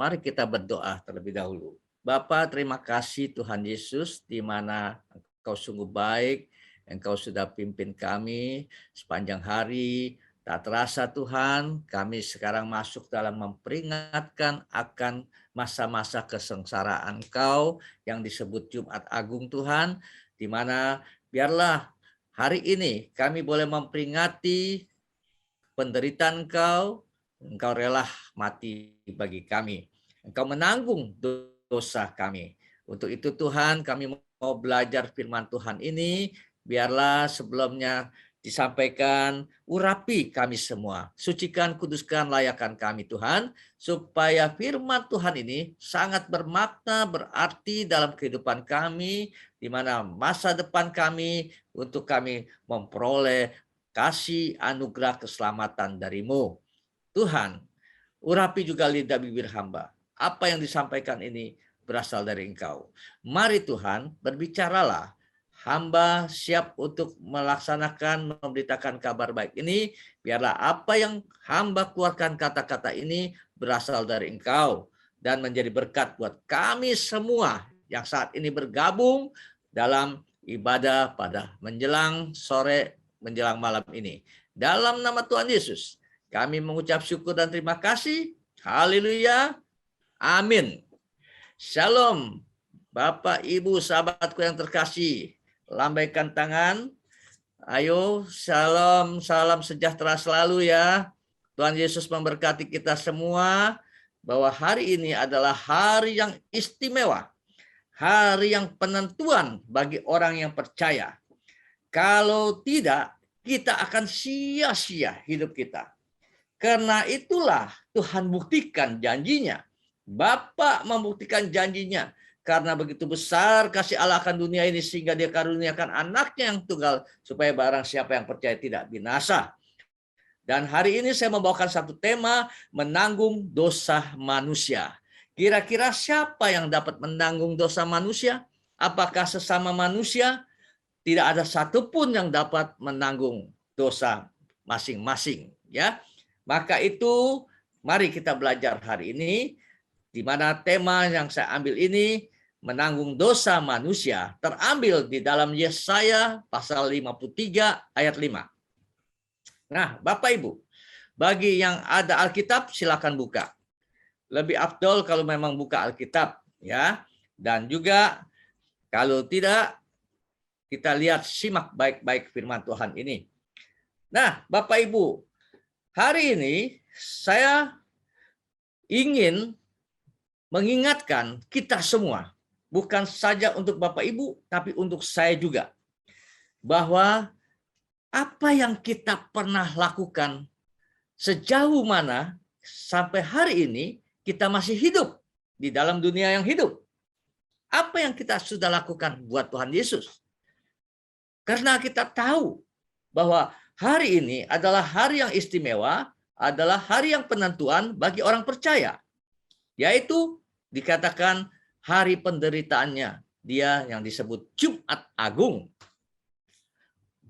Mari kita berdoa terlebih dahulu. Bapa, terima kasih Tuhan Yesus, di mana Engkau sungguh baik, Engkau sudah pimpin kami sepanjang hari. Tak terasa Tuhan, kami sekarang masuk dalam memperingatkan akan masa-masa kesengsaraan Engkau yang disebut Jumat Agung Tuhan, di mana biarlah hari ini kami boleh memperingati penderitaan Engkau. Engkau rela mati bagi kami. Engkau menanggung dosa kami. Untuk itu Tuhan, kami mau belajar firman Tuhan ini. Biarlah sebelumnya disampaikan, urapi kami semua. Sucikan, kuduskan, layakan kami Tuhan. Supaya firman Tuhan ini sangat bermakna, berarti dalam kehidupan kami. Di mana masa depan kami untuk kami memperoleh kasih anugerah keselamatan darimu. Tuhan, urapi juga lidah bibir hamba. Apa yang disampaikan ini berasal dari Engkau. Mari Tuhan, berbicaralah. Hamba siap untuk melaksanakan, memberitakan kabar baik ini. Biarlah apa yang hamba keluarkan kata-kata ini berasal dari Engkau. Dan menjadi berkat buat kami semua yang saat ini bergabung dalam ibadah pada menjelang sore, menjelang malam ini. Dalam nama Tuhan Yesus, kami mengucap syukur dan terima kasih. Haleluya. Amin. Shalom. Bapak, Ibu, sahabatku yang terkasih. Lambaikan tangan. Ayo, shalom, salam sejahtera selalu ya. Tuhan Yesus memberkati kita semua. Bahwa hari ini adalah hari yang istimewa. Hari yang penentuan bagi orang yang percaya. Kalau tidak, kita akan sia-sia hidup kita. Karena itulah Tuhan buktikan janjinya. Bapa membuktikan janjinya. Karena begitu besar kasih Allah akan dunia ini sehingga dia karuniakan anaknya yang tunggal supaya barang siapa yang percaya tidak binasa. Dan hari ini saya membawakan satu tema, menanggung dosa manusia. Kira-kira siapa yang dapat menanggung dosa manusia? Apakah sesama manusia? Tidak ada satupun yang dapat menanggung dosa masing-masing, ya. Maka itu mari kita belajar hari ini, di mana tema yang saya ambil ini menanggung dosa manusia terambil di dalam Yesaya pasal 53 ayat 5. Nah, Bapak Ibu, bagi yang ada Alkitab silakan buka. Lebih afdol kalau memang buka Alkitab, ya. Dan juga kalau tidak, kita lihat, simak baik-baik firman Tuhan ini. Nah, Bapak Ibu, hari ini saya ingin mengingatkan kita semua, bukan saja untuk Bapak Ibu, tapi untuk saya juga, bahwa apa yang kita pernah lakukan sejauh mana sampai hari ini kita masih hidup di dalam dunia yang hidup. Apa yang kita sudah lakukan buat Tuhan Yesus? Karena kita tahu bahwa hari ini adalah hari yang istimewa, adalah hari yang penentuan bagi orang percaya. Yaitu dikatakan hari penderitaannya. Dia yang disebut Jumat Agung.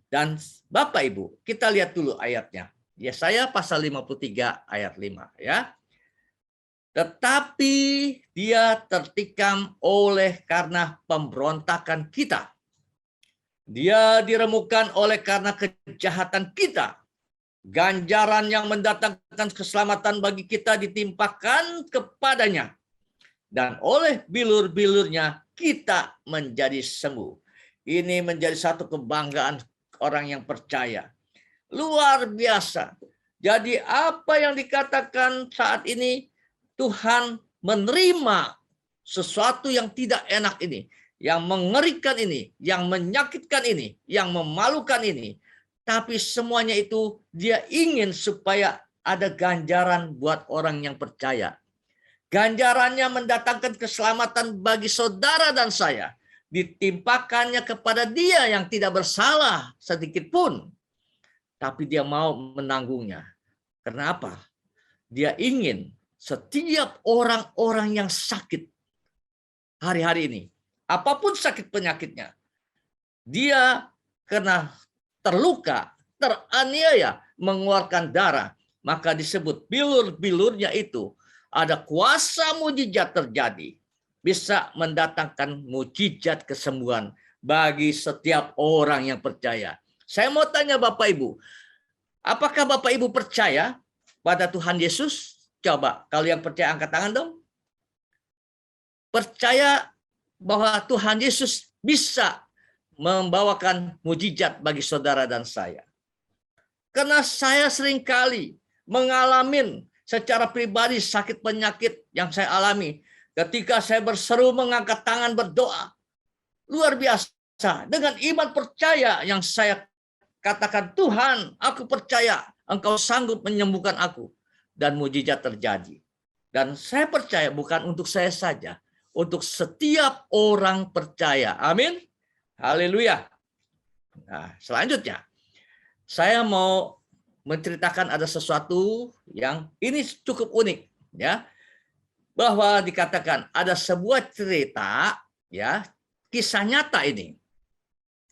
Dan Bapak Ibu, kita lihat dulu ayatnya. Yesaya pasal 53 ayat 5 ya. Tetapi dia tertikam oleh karena pemberontakan kita. Dia diremukkan oleh karena kejahatan kita. Ganjaran yang mendatangkan keselamatan bagi kita ditimpakan kepadanya. Dan oleh bilur-bilurnya kita menjadi sembuh. Ini menjadi satu kebanggaan orang yang percaya. Luar biasa. Jadi apa yang dikatakan saat ini, Tuhan menerima sesuatu yang tidak enak ini, yang mengerikan ini, yang menyakitkan ini, yang memalukan ini. Tapi semuanya itu dia ingin supaya ada ganjaran buat orang yang percaya. Ganjarannya mendatangkan keselamatan bagi saudara dan saya. Ditimpakannya kepada dia yang tidak bersalah sedikit pun. Tapi dia mau menanggungnya. Kenapa? Dia ingin setiap orang-orang yang sakit hari-hari ini, apapun sakit penyakitnya, dia kena terluka, teraniaya, mengeluarkan darah, maka disebut bilur-bilurnya itu ada kuasa mujizat terjadi. Bisa mendatangkan mujizat kesembuhan bagi setiap orang yang percaya. Saya mau tanya Bapak Ibu, apakah Bapak Ibu percaya pada Tuhan Yesus? Coba, kalau yang percaya angkat tangan dong. Percaya bahwa Tuhan Yesus bisa membawakan mujizat bagi saudara dan saya. Karena saya seringkali mengalami secara pribadi sakit penyakit yang saya alami. Ketika saya berseru mengangkat tangan berdoa. Luar biasa. Dengan iman percaya yang saya katakan, Tuhan, aku percaya Engkau sanggup menyembuhkan aku. Dan mujizat terjadi. Dan saya percaya bukan untuk saya saja. Untuk setiap orang percaya. Amin. Haleluya. Nah, selanjutnya. Saya mau menceritakan ada sesuatu yang ini cukup unik, ya, bahwa dikatakan ada sebuah cerita, ya, kisah nyata ini,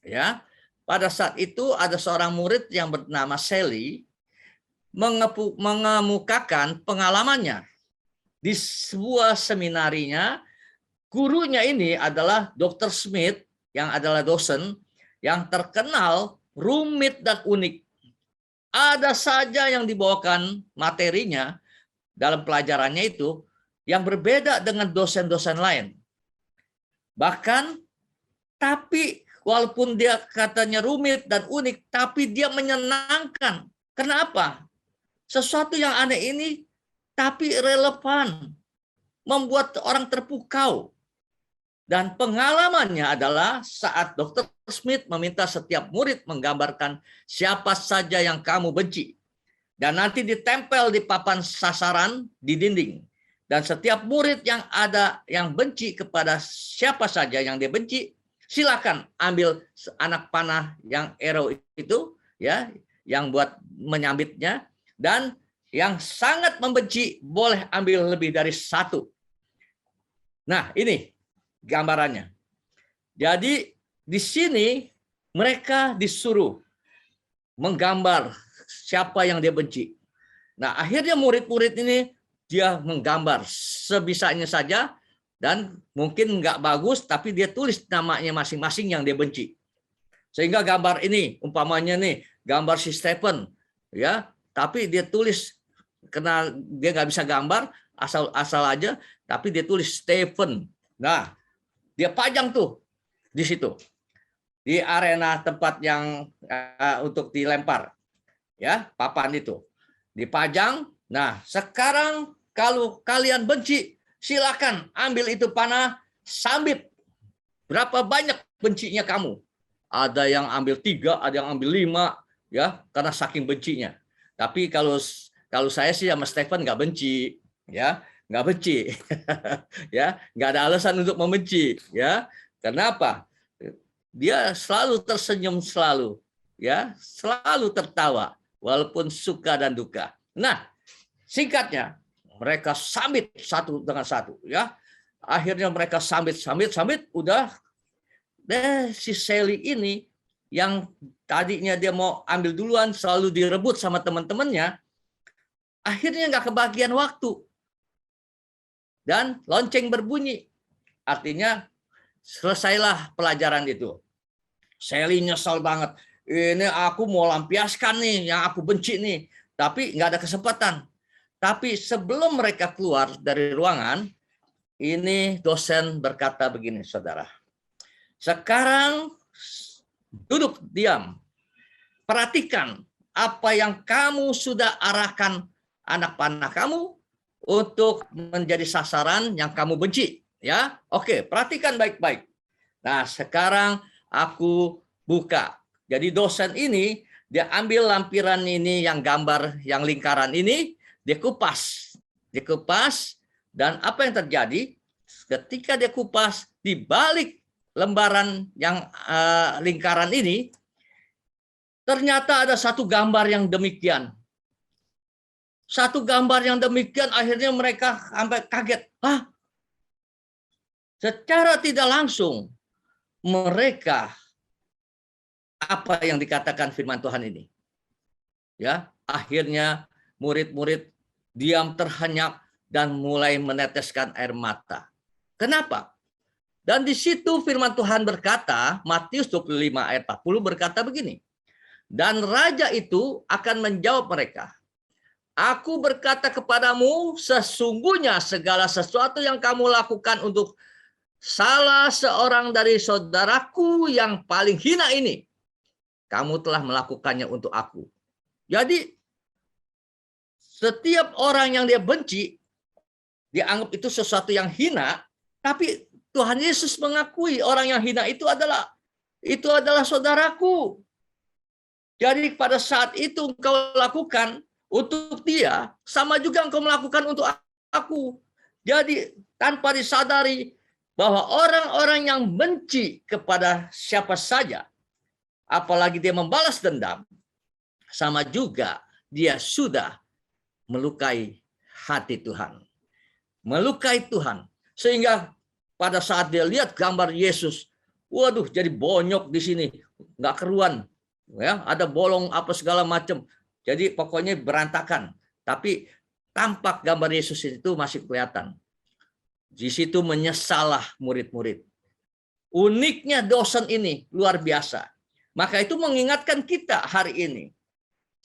ya. Pada saat itu ada seorang murid yang bernama Sally mengemukakan pengalamannya di sebuah seminarinya. Gurunya ini adalah Dr. Smith yang adalah dosen yang terkenal rumit dan unik. Ada saja yang dibawakan materinya dalam pelajarannya itu yang berbeda dengan dosen-dosen lain. Bahkan, tapi walaupun dia katanya rumit dan unik, tapi dia menyenangkan. Kenapa? Sesuatu yang aneh ini, tapi relevan. Membuat orang terpukau. Dan pengalamannya adalah saat Dr. Smith meminta setiap murid menggambarkan siapa saja yang kamu benci. Dan nanti ditempel di papan sasaran di dinding. Dan setiap murid yang ada yang benci kepada siapa saja yang dia benci, silakan ambil anak panah yang arrow itu, ya, yang buat menyambitnya. Dan yang sangat membenci boleh ambil lebih dari satu. Nah, ini gambarannya. Jadi di sini mereka disuruh menggambar siapa yang dia benci. Nah, akhirnya murid-murid ini dia menggambar sebisanya saja dan mungkin nggak bagus, tapi dia tulis namanya masing-masing yang dia benci. Sehingga gambar ini, umpamanya nih, gambar si Stephen, ya, tapi dia tulis karena dia nggak bisa gambar asal aja, tapi dia tulis Stephen. Nah, dia pajang tuh di situ, di arena tempat yang untuk dilempar, ya, papan itu dipajang. Nah, sekarang kalau kalian benci, silakan ambil itu panah, sambit. Berapa banyak bencinya kamu? Ada yang ambil 3, ada yang ambil 5, ya, karena saking bencinya. Tapi kalau saya sih sama Stephen nggak benci, ya, nggak benci, ya, nggak ada alasan untuk membenci, ya. Kenapa? Dia selalu tersenyum selalu, ya, selalu tertawa walaupun suka dan duka. Nah, singkatnya mereka sambit satu dengan satu, ya. Akhirnya mereka sambit, udah deh si Sally ini yang tadinya dia mau ambil duluan selalu direbut sama teman-temannya, akhirnya nggak kebagian waktu. Dan lonceng berbunyi. Artinya selesailah pelajaran itu. Sally nyesal banget. Ini aku mau lampiaskan nih yang aku benci nih. Tapi nggak ada kesempatan. Tapi sebelum mereka keluar dari ruangan, ini dosen berkata begini, saudara. Sekarang duduk diam. Perhatikan apa yang kamu sudah arahkan anak panah kamu untuk menjadi sasaran yang kamu benci, ya. Oke, perhatikan baik-baik. Nah, sekarang aku buka. Jadi dosen ini dia ambil lampiran ini yang gambar yang lingkaran ini, dia kupas. Dan apa yang terjadi? Ketika dia kupas, di balik lembaran yang lingkaran ini ternyata ada satu gambar yang demikian. Satu gambar yang demikian, akhirnya mereka sampai kaget. Hah? Secara tidak langsung mereka apa yang dikatakan firman Tuhan ini. Ya, akhirnya murid-murid diam terhenyak dan mulai meneteskan air mata. Kenapa? Dan di situ firman Tuhan berkata, Matius 25 ayat 40 berkata begini. Dan raja itu akan menjawab mereka, aku berkata kepadamu, sesungguhnya segala sesuatu yang kamu lakukan untuk salah seorang dari saudaraku yang paling hina ini, kamu telah melakukannya untuk aku. Jadi, setiap orang yang dia benci, dianggap itu sesuatu yang hina, tapi Tuhan Yesus mengakui orang yang hina itu adalah saudaraku. Jadi pada saat itu engkau lakukan untuk dia, sama juga engkau melakukan untuk aku. Jadi tanpa disadari bahwa orang-orang yang benci kepada siapa saja, apalagi dia membalas dendam, sama juga dia sudah melukai hati Tuhan. Melukai Tuhan. Sehingga pada saat dia lihat gambar Yesus, waduh jadi bonyok di sini, nggak keruan. Ya, ada bolong apa segala macam. Jadi pokoknya berantakan. Tapi tampak gambar Yesus itu masih kelihatan. Di situ menyesalah murid-murid. Uniknya dosen ini luar biasa. Maka itu mengingatkan kita hari ini.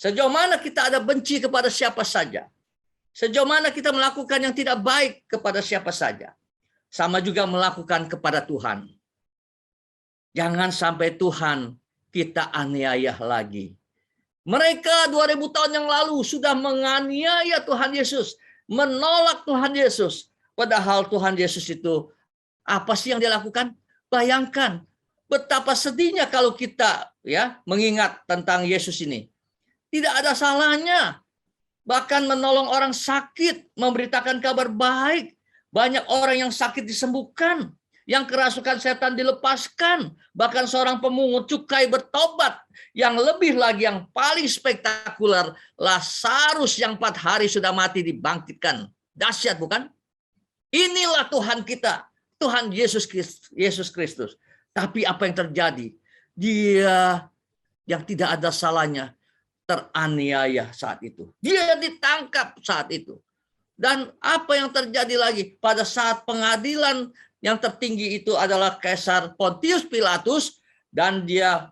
Sejauh mana kita ada benci kepada siapa saja. Sejauh mana kita melakukan yang tidak baik kepada siapa saja. Sama juga melakukan kepada Tuhan. Jangan sampai Tuhan kita aniaya lagi. Mereka 2000 tahun yang lalu sudah menganiaya Tuhan Yesus, menolak Tuhan Yesus. Padahal Tuhan Yesus itu apa sih yang dia lakukan? Bayangkan betapa sedihnya kalau kita mengingat tentang Yesus ini. Tidak ada salahnya. Bahkan menolong orang sakit, memberitakan kabar baik. Banyak orang yang sakit disembuhkan. Yang kerasukan setan dilepaskan, bahkan seorang pemungut cukai bertobat. Yang lebih lagi, yang paling spektakuler, Lazarus yang 4 hari sudah mati dibangkitkan. Dahsyat bukan? Inilah Tuhan kita, Tuhan Yesus Kristus. Tapi apa yang terjadi? Dia yang tidak ada salahnya teraniaya saat itu. Dia ditangkap saat itu. Dan apa yang terjadi lagi pada saat pengadilan yang tertinggi itu adalah Kaisar Pontius Pilatus, dan dia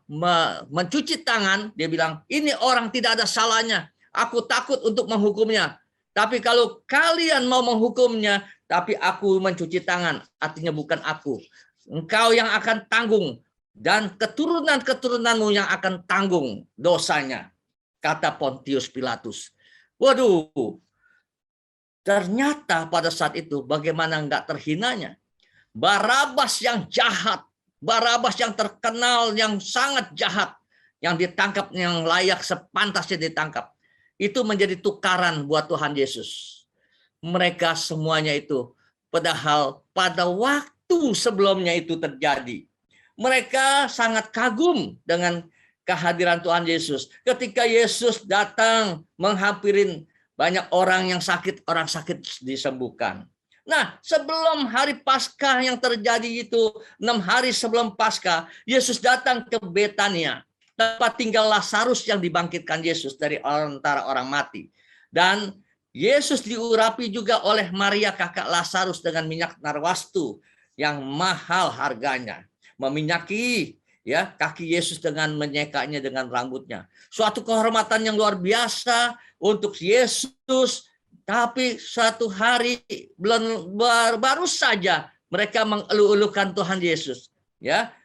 mencuci tangan, dia bilang, ini orang tidak ada salahnya, aku takut untuk menghukumnya. Tapi kalau kalian mau menghukumnya, tapi aku mencuci tangan, artinya bukan aku. Engkau yang akan tanggung, dan keturunan-keturunanmu yang akan tanggung dosanya, kata Pontius Pilatus. Waduh, ternyata pada saat itu bagaimana enggak terhinanya. Barabas yang jahat, Barabas yang terkenal, yang sangat jahat, yang ditangkap, yang layak sepantasnya ditangkap, itu menjadi tukaran buat Tuhan Yesus. Mereka semuanya itu, padahal pada waktu sebelumnya itu terjadi, mereka sangat kagum dengan kehadiran Tuhan Yesus. Ketika Yesus datang menghampirin banyak orang yang sakit, orang sakit disembuhkan. Nah, sebelum hari Paskah yang terjadi itu, 6 hari sebelum Paskah, Yesus datang ke Betania, tempat tinggal Lazarus yang dibangkitkan Yesus dari antara orang mati. Dan Yesus diurapi juga oleh Maria kakak Lazarus dengan minyak narwastu yang mahal harganya. Meminyaki kaki Yesus dengan menyekanya dengan rambutnya. Suatu kehormatan yang luar biasa untuk Yesus. Tapi suatu hari baru saja mereka mengeluh-elukan Tuhan Yesus.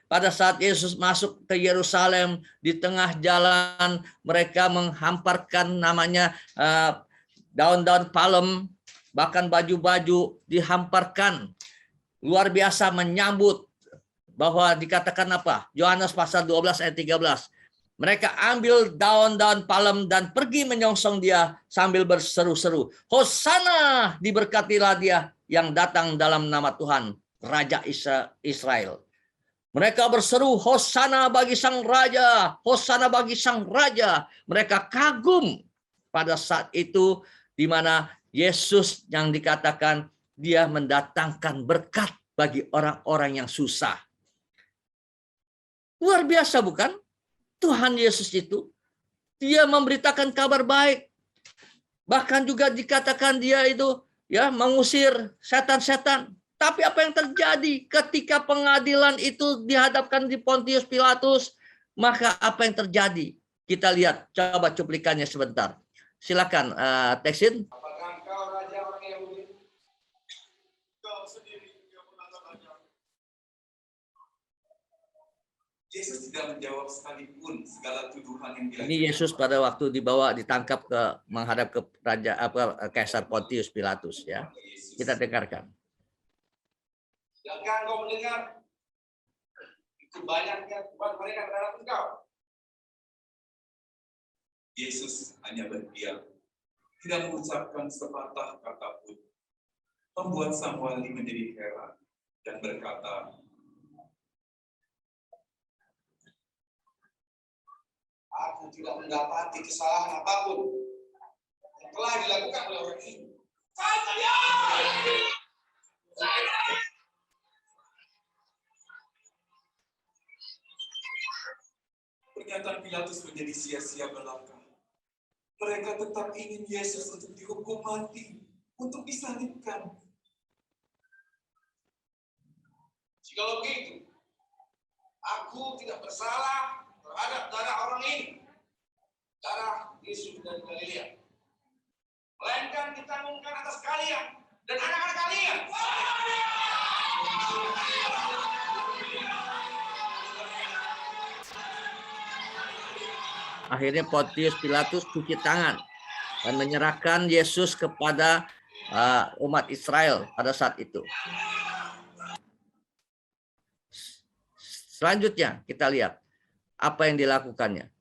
Pada saat Yesus masuk ke Yerusalem, di tengah jalan mereka menghamparkan namanya daun-daun palem, bahkan baju-baju dihamparkan. Luar biasa menyambut, bahwa dikatakan apa? Yohanes pasal 12 ayat 13. Mereka ambil daun-daun palem dan pergi menyongsong dia sambil berseru-seru, Hosana, diberkatilah dia yang datang dalam nama Tuhan, Raja Israel. Mereka berseru, Hosana bagi sang Raja, Hosana bagi sang Raja. Mereka kagum pada saat itu, di mana Yesus yang dikatakan dia mendatangkan berkat bagi orang-orang yang susah. Luar biasa bukan? Tuhan Yesus itu, dia memberitakan kabar baik. Bahkan juga dikatakan dia itu ya, mengusir setan-setan. Tapi apa yang terjadi ketika pengadilan itu dihadapkan di Pontius Pilatus? Maka apa yang terjadi? Kita lihat, coba cuplikannya sebentar. Silakan, Teksin. Apakah engkau raja orang Yahudi? Kau sendiri yang menatap raja. Yesus tidak menjawab sekalipun segala tuduhan yang dilakukan. Ini Yesus pada waktu dibawa ditangkap ke menghadap ke raja Kaisar Pontius Pilatus, ya. Kita dengarkan. Jangan kau mendengar itu banyaknya buat mereka terhadap engkau. Yesus hanya berdiam, tidak mengucapkan sepatah kata pun. Membuat sang wali menjadi heran dan berkata, aku tidak mendapati kesalahan apapun yang telah dilakukan oleh orang ini. Pernyataan Pilatus menjadi sia-sia belaka. Mereka tetap ingin Yesus untuk dihukum mati, untuk disalibkan. Jikalau begitu, aku tidak bersalah terhadap darah orang ini, darah Yesus dari Galilea, melainkan ditanggungkan atas kalian dan anak-anak kalian. Akhirnya Pontius Pilatus cuci tangan dan menyerahkan Yesus kepada umat Israel pada saat itu. Selanjutnya kita lihat apa yang dilakukannya.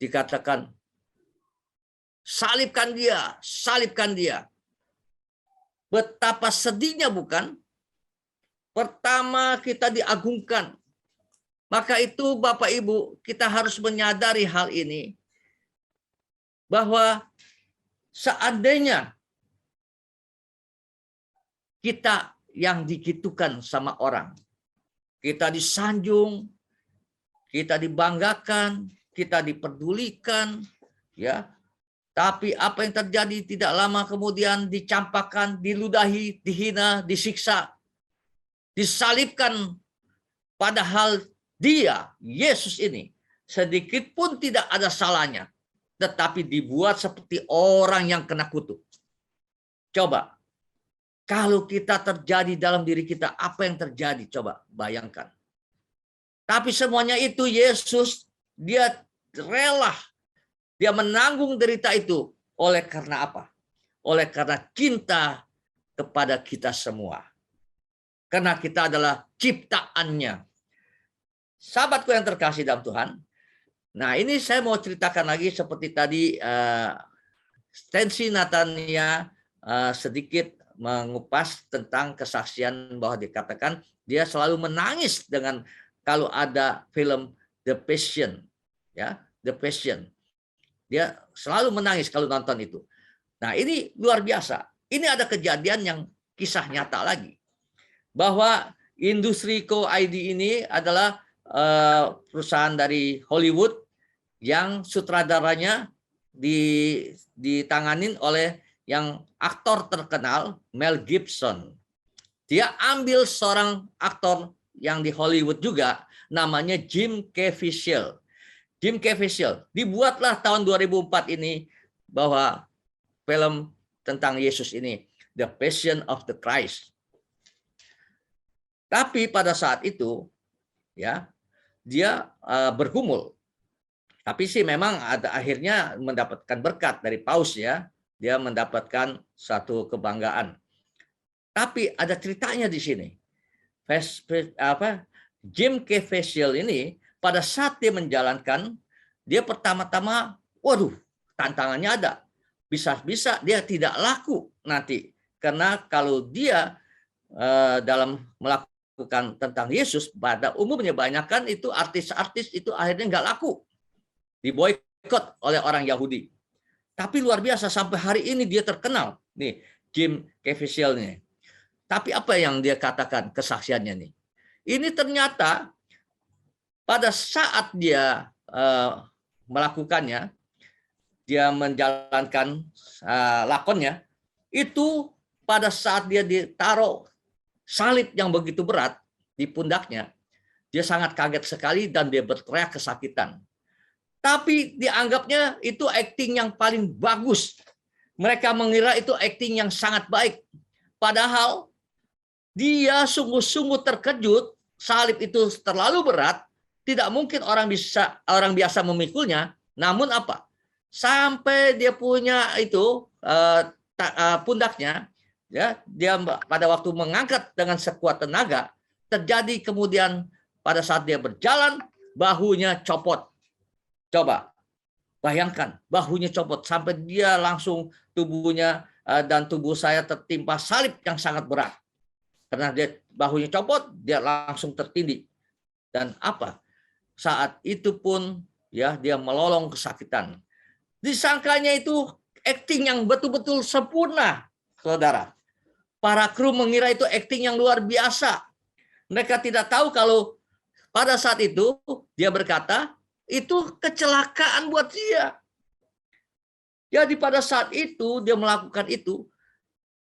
Dikatakan, salibkan dia, salibkan dia. Betapa sedihnya bukan? Pertama kita diagungkan. Maka itu Bapak Ibu, kita harus menyadari hal ini. Bahwa seandainya kita yang digitukan sama orang, kita disanjung, kita dibanggakan, kita diperdulikan, ya. Tapi apa yang terjadi tidak lama kemudian dicampakkan, diludahi, dihina, disiksa, disalibkan, padahal dia, Yesus ini, sedikit pun tidak ada salahnya, tetapi dibuat seperti orang yang kena kutuk. Coba, kalau kita terjadi dalam diri kita, apa yang terjadi? Coba bayangkan. Tapi semuanya itu Yesus, dia rela, dia menanggung derita itu. Oleh karena apa? Oleh karena cinta kepada kita semua. Karena kita adalah ciptaannya. Sahabatku yang terkasih dalam Tuhan. Nah, ini saya mau ceritakan lagi seperti tadi Stensi Natania sedikit mengupas tentang kesaksian bahwa dikatakan dia selalu menangis dengan kalau ada film The Passion, ya, The Passion. Dia selalu menangis kalau nonton itu. Nah, ini luar biasa. Ini ada kejadian yang kisah nyata lagi. Bahwa industri Co-ID ini adalah perusahaan dari Hollywood yang sutradaranya ditanganin oleh yang aktor terkenal Mel Gibson. Dia ambil seorang aktor yang di Hollywood juga, namanya Jim Caviezel. Jim Caviezel dibuatlah tahun 2004 ini bahwa film tentang Yesus ini, The Passion of the Christ. Tapi pada saat itu, ya, dia bergumul. Tapi sih memang akhirnya mendapatkan berkat dari Paus, ya. Dia mendapatkan satu kebanggaan. Tapi ada ceritanya di sini. Jim Caviezel ini pada saat dia menjalankan, dia pertama-tama, waduh, tantangannya ada. Bisa-bisa dia tidak laku nanti. Karena kalau dia dalam melakukan tentang Yesus, pada umumnya banyakkan itu artis-artis itu akhirnya nggak laku. Diboikot oleh orang Yahudi. Tapi luar biasa sampai hari ini dia terkenal. Nih, Jim Caviezel nih. Tapi apa yang dia katakan kesaksiannya nih? Ini ternyata pada saat dia melakukannya, dia menjalankan lakonnya, itu pada saat dia ditaruh salib yang begitu berat di pundaknya, dia sangat kaget sekali dan dia berteriak kesakitan. Tapi dianggapnya itu acting yang paling bagus. Mereka mengira itu acting yang sangat baik. Padahal dia sungguh-sungguh terkejut, salib itu terlalu berat, tidak mungkin orang biasa memikulnya. Namun apa? Sampai dia punya itu pundaknya, ya, dia pada waktu mengangkat dengan sekuat tenaga, terjadi kemudian pada saat dia berjalan bahunya copot. Coba bayangkan, bahunya copot sampai dia langsung tubuhnya dan tubuh saya tertimpa salib yang sangat berat. Karena dia bahunya copot, dia langsung tertindih. Dan apa? Saat itu pun ya dia melolong kesakitan. Disangkanya itu acting yang betul-betul sempurna, saudara. Para kru mengira itu acting yang luar biasa. Mereka tidak tahu kalau pada saat itu dia berkata, itu kecelakaan buat dia. Jadi pada saat itu dia melakukan itu,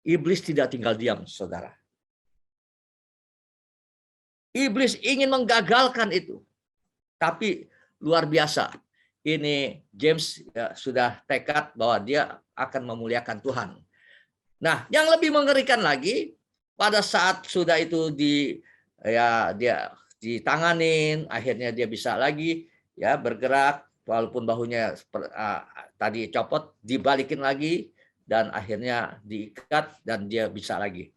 iblis tidak tinggal diam, saudara. Iblis ingin menggagalkan itu. Tapi luar biasa. Ini James ya, sudah tekad bahwa dia akan memuliakan Tuhan. Nah, yang lebih mengerikan lagi, pada saat sudah itu dia ditanganin, akhirnya dia bisa lagi ya bergerak, walaupun bahunya tadi copot, dibalikin lagi dan akhirnya diikat dan dia bisa lagi.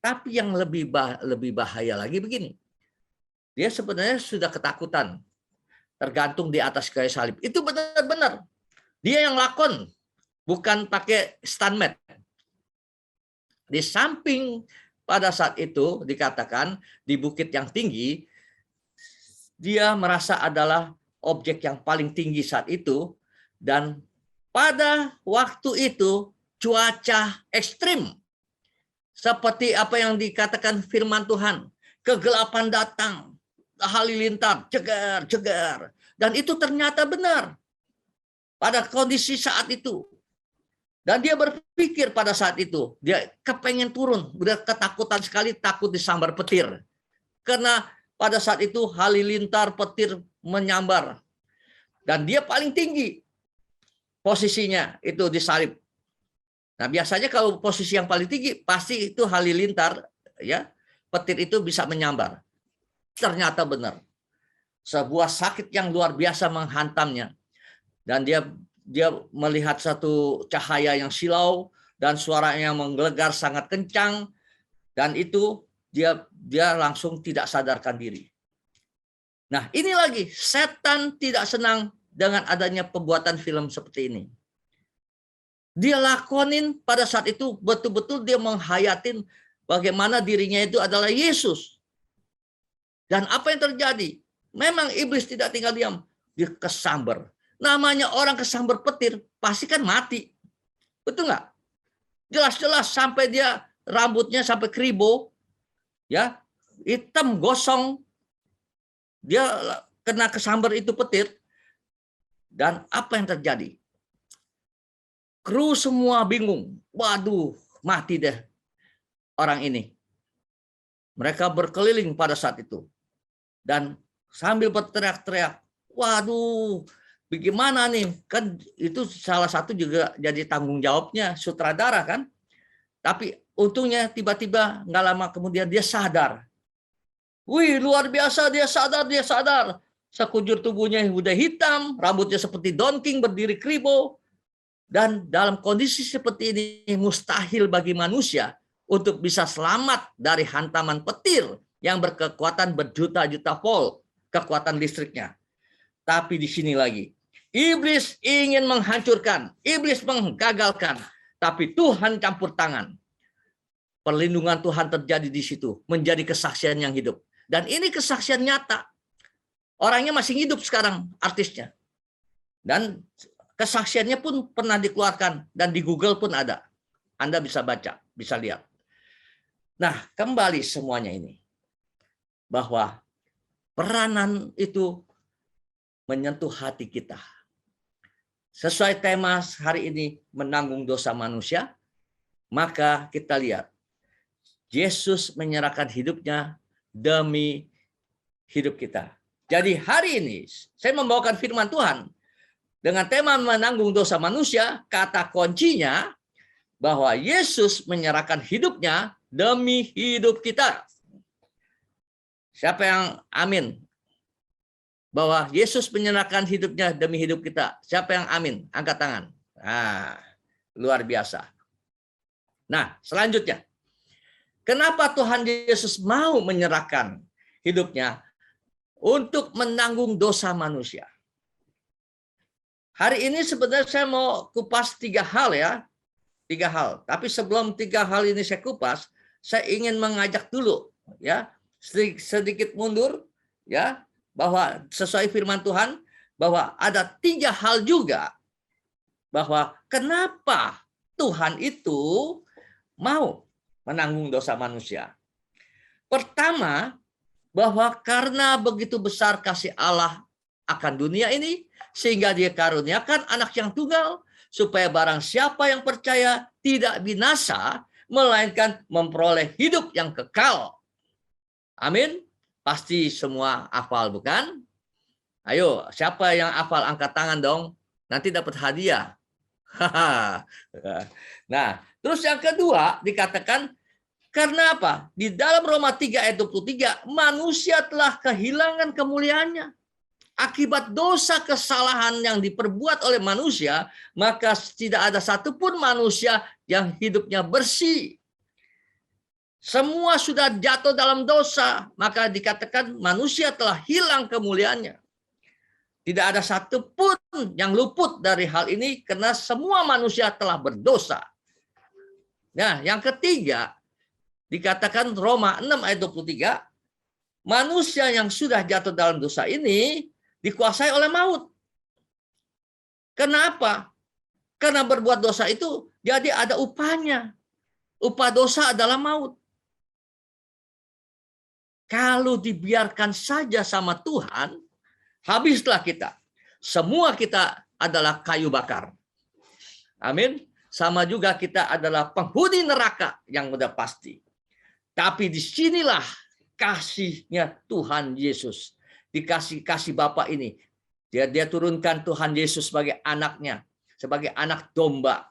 Tapi yang lebih bahaya lagi begini, dia sebenarnya sudah ketakutan, tergantung di atas kayu salib. Itu benar-benar dia yang lakon, bukan pakai stuntman. Di samping pada saat itu dikatakan di bukit yang tinggi, dia merasa adalah objek yang paling tinggi saat itu, dan pada waktu itu cuaca ekstrim. Seperti apa yang dikatakan firman Tuhan, kegelapan datang, halilintar, cegar. Dan itu ternyata benar pada kondisi saat itu. Dan dia berpikir pada saat itu, dia kepengen turun, udah ketakutan sekali, takut disambar petir. Karena pada saat itu halilintar, petir menyambar. Dan dia paling tinggi posisinya itu disalib. Nah, biasanya kalau posisi yang paling tinggi pasti itu halilintar, ya, petir itu bisa menyambar. Ternyata benar. Sebuah sakit yang luar biasa menghantamnya. Dan dia melihat satu cahaya yang silau dan suaranya menggelegar sangat kencang, dan itu dia langsung tidak sadarkan diri. Nah, ini lagi, setan tidak senang dengan adanya pembuatan film seperti ini. Dia lakonin pada saat itu betul-betul dia menghayatin bagaimana dirinya itu adalah Yesus. Dan apa yang terjadi? Memang iblis tidak tinggal diam, dia kesambar. Namanya orang kesambar petir pasti kan mati. Betul nggak? Jelas-jelas sampai dia rambutnya sampai keribo, ya, hitam gosong. Dia kena kesambar itu petir. Dan apa yang terjadi? Kru semua bingung. Waduh, mati deh orang ini. Mereka berkeliling pada saat itu. Dan sambil berteriak-teriak, waduh, bagaimana nih? Kan itu salah satu juga jadi tanggung jawabnya sutradara kan. Tapi untungnya tiba-tiba nggak lama kemudian dia sadar. Wih, luar biasa, dia sadar. Sekujur tubuhnya udah hitam, rambutnya seperti Don King berdiri kribo. Dan dalam kondisi seperti ini mustahil bagi manusia untuk bisa selamat dari hantaman petir yang berkekuatan berjuta-juta volt kekuatan listriknya. Tapi di sini lagi, iblis ingin menghancurkan, iblis menggagalkan, tapi Tuhan campur tangan. Perlindungan Tuhan terjadi di situ, menjadi kesaksian yang hidup. Dan ini kesaksian nyata. Orangnya masih hidup sekarang, artisnya. Dan kesaksiannya pun pernah dikeluarkan, dan di Google pun ada. Anda bisa baca, bisa lihat. Nah, kembali semuanya ini. Bahwa peranan itu menyentuh hati kita. Sesuai tema hari ini, menanggung dosa manusia. maka kita lihat Yesus menyerahkan hidupnya demi hidup kita. Jadi hari ini saya membawakan firman Tuhan dengan tema menanggung dosa manusia. Kata kuncinya bahwa Yesus menyerahkan hidupnya demi hidup kita. Siapa yang amin? Bahwa Yesus menyerahkan hidupnya demi hidup kita. Siapa yang amin? Angkat tangan. Nah, luar biasa. Nah, selanjutnya. Kenapa Tuhan Yesus mau menyerahkan hidupnya untuk menanggung dosa manusia? Hari ini sebenarnya saya mau kupas 3 hal ya. 3 hal. Tapi sebelum 3 hal ini saya kupas, saya ingin mengajak dulu ya, sedikit mundur ya, bahwa sesuai firman Tuhan bahwa ada 3 hal juga bahwa kenapa Tuhan itu mau menanggung dosa manusia. Pertama, bahwa karena begitu besar kasih Allah akan dunia ini, sehingga Dia karuniakan anak yang tunggal, supaya barang siapa yang percaya tidak binasa, melainkan memperoleh hidup yang kekal. Amin. Pasti semua hafal, bukan? Ayo, siapa yang hafal angkat tangan dong. Nanti dapat hadiah. Nah, terus yang kedua dikatakan, karena apa? Di dalam Roma 3 ayat 23, manusia telah kehilangan kemuliaannya. Akibat dosa kesalahan yang diperbuat oleh manusia, maka tidak ada satupun manusia yang hidupnya bersih. Semua sudah jatuh dalam dosa, maka dikatakan manusia telah hilang kemuliaannya. Tidak ada satupun yang luput dari hal ini karena semua manusia telah berdosa. Nah, yang ketiga dikatakan Roma 6 ayat 23, manusia yang sudah jatuh dalam dosa ini dikuasai oleh maut. Kenapa? Karena berbuat dosa itu jadi ada upahnya. Upah dosa adalah maut. Kalau dibiarkan saja sama Tuhan, habislah kita. Semua kita adalah kayu bakar. Amin. Sama juga kita adalah penghuni neraka yang udah pasti. Tapi disinilah kasihnya Tuhan Yesus. Dikasih kasih Bapa ini. Dia turunkan Tuhan Yesus sebagai anaknya. Sebagai anak domba.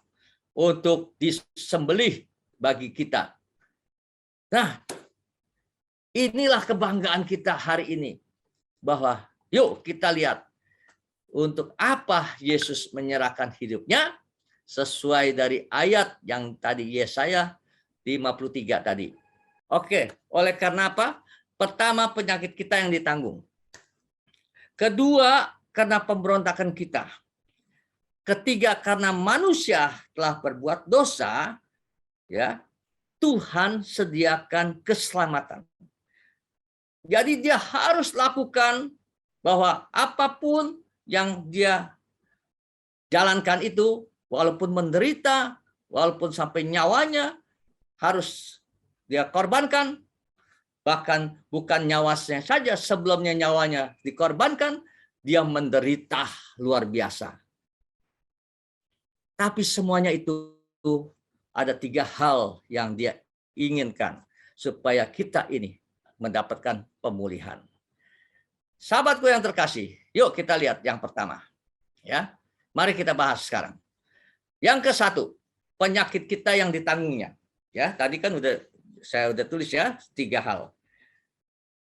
Untuk disembelih bagi kita. Nah, inilah kebanggaan kita hari ini. Bahwa yuk kita lihat. Untuk apa Yesus menyerahkan hidupnya. Sesuai dari ayat yang tadi Yesaya 53 tadi. Oke, oleh karena apa? Pertama, penyakit kita yang ditanggung. Kedua, karena pemberontakan kita. Ketiga, karena manusia telah berbuat dosa, ya, Tuhan sediakan keselamatan. Jadi dia harus lakukan bahwa apapun yang dia jalankan itu, walaupun menderita, walaupun sampai nyawanya harus dia korbankan, bahkan bukan nyawanya saja, sebelumnya nyawanya dikorbankan, dia menderita luar biasa. Tapi semuanya itu ada 3 hal yang dia inginkan supaya kita ini mendapatkan pemulihan. Sahabatku yang terkasih, yuk kita lihat yang pertama. Ya, mari kita bahas sekarang. Yang ke-1, penyakit kita yang ditanggungnya. Ya, tadi kan saya udah tulis ya 3 hal.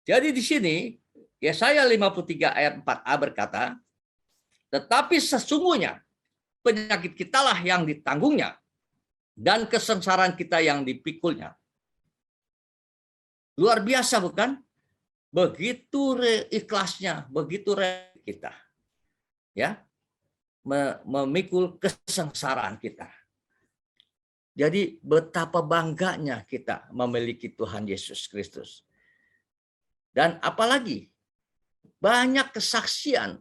Jadi di sini Yesaya 53 ayat 4a berkata, tetapi sesungguhnya penyakit kitalah yang ditanggungnya dan kesengsaraan kita yang dipikulnya. Luar biasa bukan? Begitu ikhlasnya, begitu kita. Ya. Memikul kesengsaraan kita. Jadi betapa bangganya kita memiliki Tuhan Yesus Kristus. Dan apalagi banyak kesaksian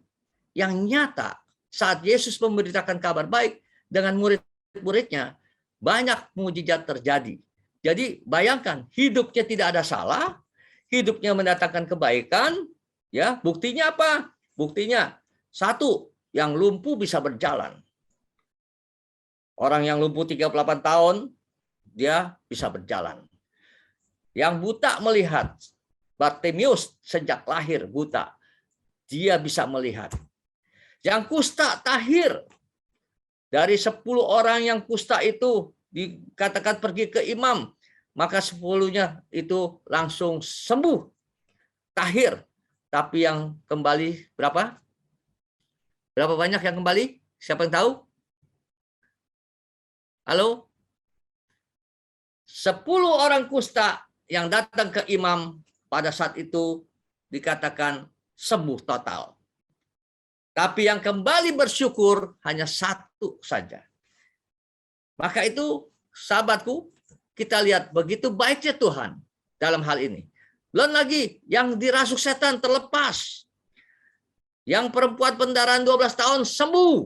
yang nyata saat Yesus memberitakan kabar baik dengan murid-muridnya, banyak mukjizat terjadi. Jadi bayangkan, hidupnya tidak ada salah, hidupnya mendatangkan kebaikan, ya, buktinya apa? Buktinya 1, yang lumpuh bisa berjalan. Orang yang lumpuh 38 tahun dia bisa berjalan. Yang buta melihat, Bartimeus sejak lahir buta, dia bisa melihat. Yang kusta tahir, dari 10 orang yang kusta itu dikatakan pergi ke imam, maka 10-nya itu langsung sembuh, tahir. Tapi yang kembali berapa? Berapa banyak yang kembali? Siapa yang tahu? Halo? 10 orang kusta yang datang ke imam pada saat itu dikatakan sembuh total. Tapi yang kembali bersyukur hanya 1 saja. Maka itu, sahabatku, kita lihat begitu baiknya Tuhan dalam hal ini. Belum lagi yang dirasuk setan terlepas. Yang perempuan pendarahan 12 tahun sembuh.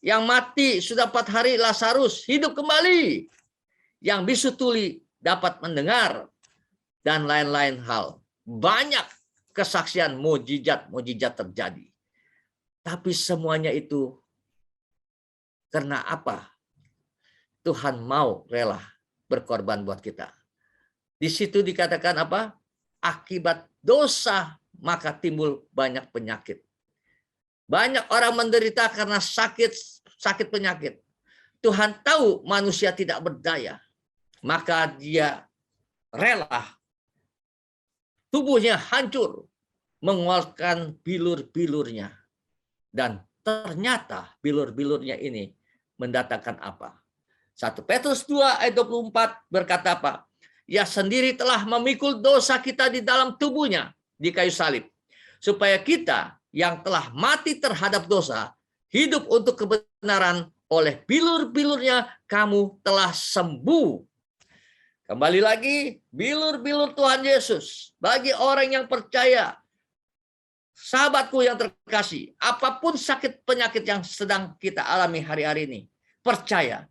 Yang mati sudah 4 hari Lazarus hidup kembali. Yang bisu tuli dapat mendengar. Dan lain-lain hal. Banyak kesaksian mujizat-mujizat terjadi. Tapi semuanya itu karena apa? Tuhan mau rela berkorban buat kita. Di situ dikatakan apa? Akibat dosa maka timbul banyak penyakit. Banyak orang menderita karena sakit penyakit. Tuhan tahu manusia tidak berdaya. Maka dia rela tubuhnya hancur, mengeluarkan bilur-bilurnya. Dan ternyata bilur-bilurnya ini mendatangkan apa? 1 Petrus 2 ayat 24 berkata apa? Ia sendiri telah memikul dosa kita di dalam tubuhnya di kayu salib. Supaya kita yang telah mati terhadap dosa, hidup untuk kebenaran, oleh bilur-bilurnya kamu telah sembuh. Kembali lagi, bilur-bilur Tuhan Yesus. Bagi orang yang percaya, sahabatku yang terkasih, apapun sakit penyakit yang sedang kita alami hari-hari ini, percaya,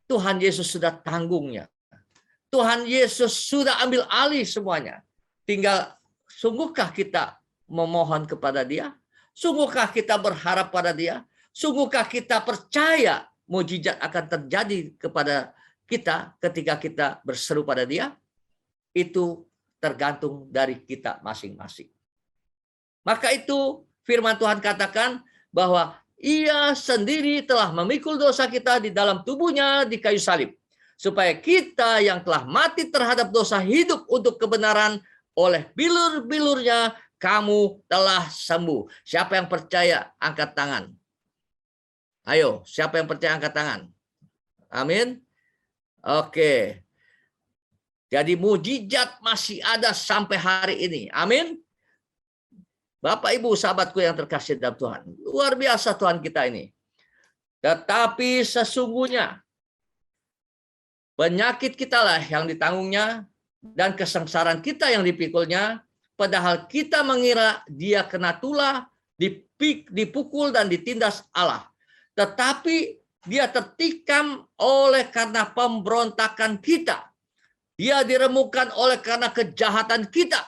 Tuhan Yesus sudah tanggungnya. Tuhan Yesus sudah ambil alih semuanya. Tinggal, sungguhkah kita memohon kepada Dia? Sungguhkah kita berharap pada Dia? Sungguhkah kita percaya mujizat akan terjadi kepada kita ketika kita berseru pada Dia? Itu tergantung dari kita masing-masing. Maka itu firman Tuhan katakan bahwa Ia sendiri telah memikul dosa kita di dalam tubuhnya di kayu salib. Supaya kita yang telah mati terhadap dosa hidup untuk kebenaran, oleh bilur-bilurnya kamu telah sembuh. Siapa yang percaya angkat tangan? Ayo, siapa yang percaya angkat tangan? Amin. Oke. Jadi mujizat masih ada sampai hari ini. Amin. Bapak, Ibu, sahabatku yang terkasih dalam Tuhan. Luar biasa Tuhan kita ini. Tetapi sesungguhnya penyakit kita lah yang ditanggungnya dan kesengsaraan kita yang dipikulnya. Padahal kita mengira Dia kena tulah, dipukul dan ditindas Allah. Tetapi Dia tertikam oleh karena pemberontakan kita. Dia diremukkan oleh karena kejahatan kita.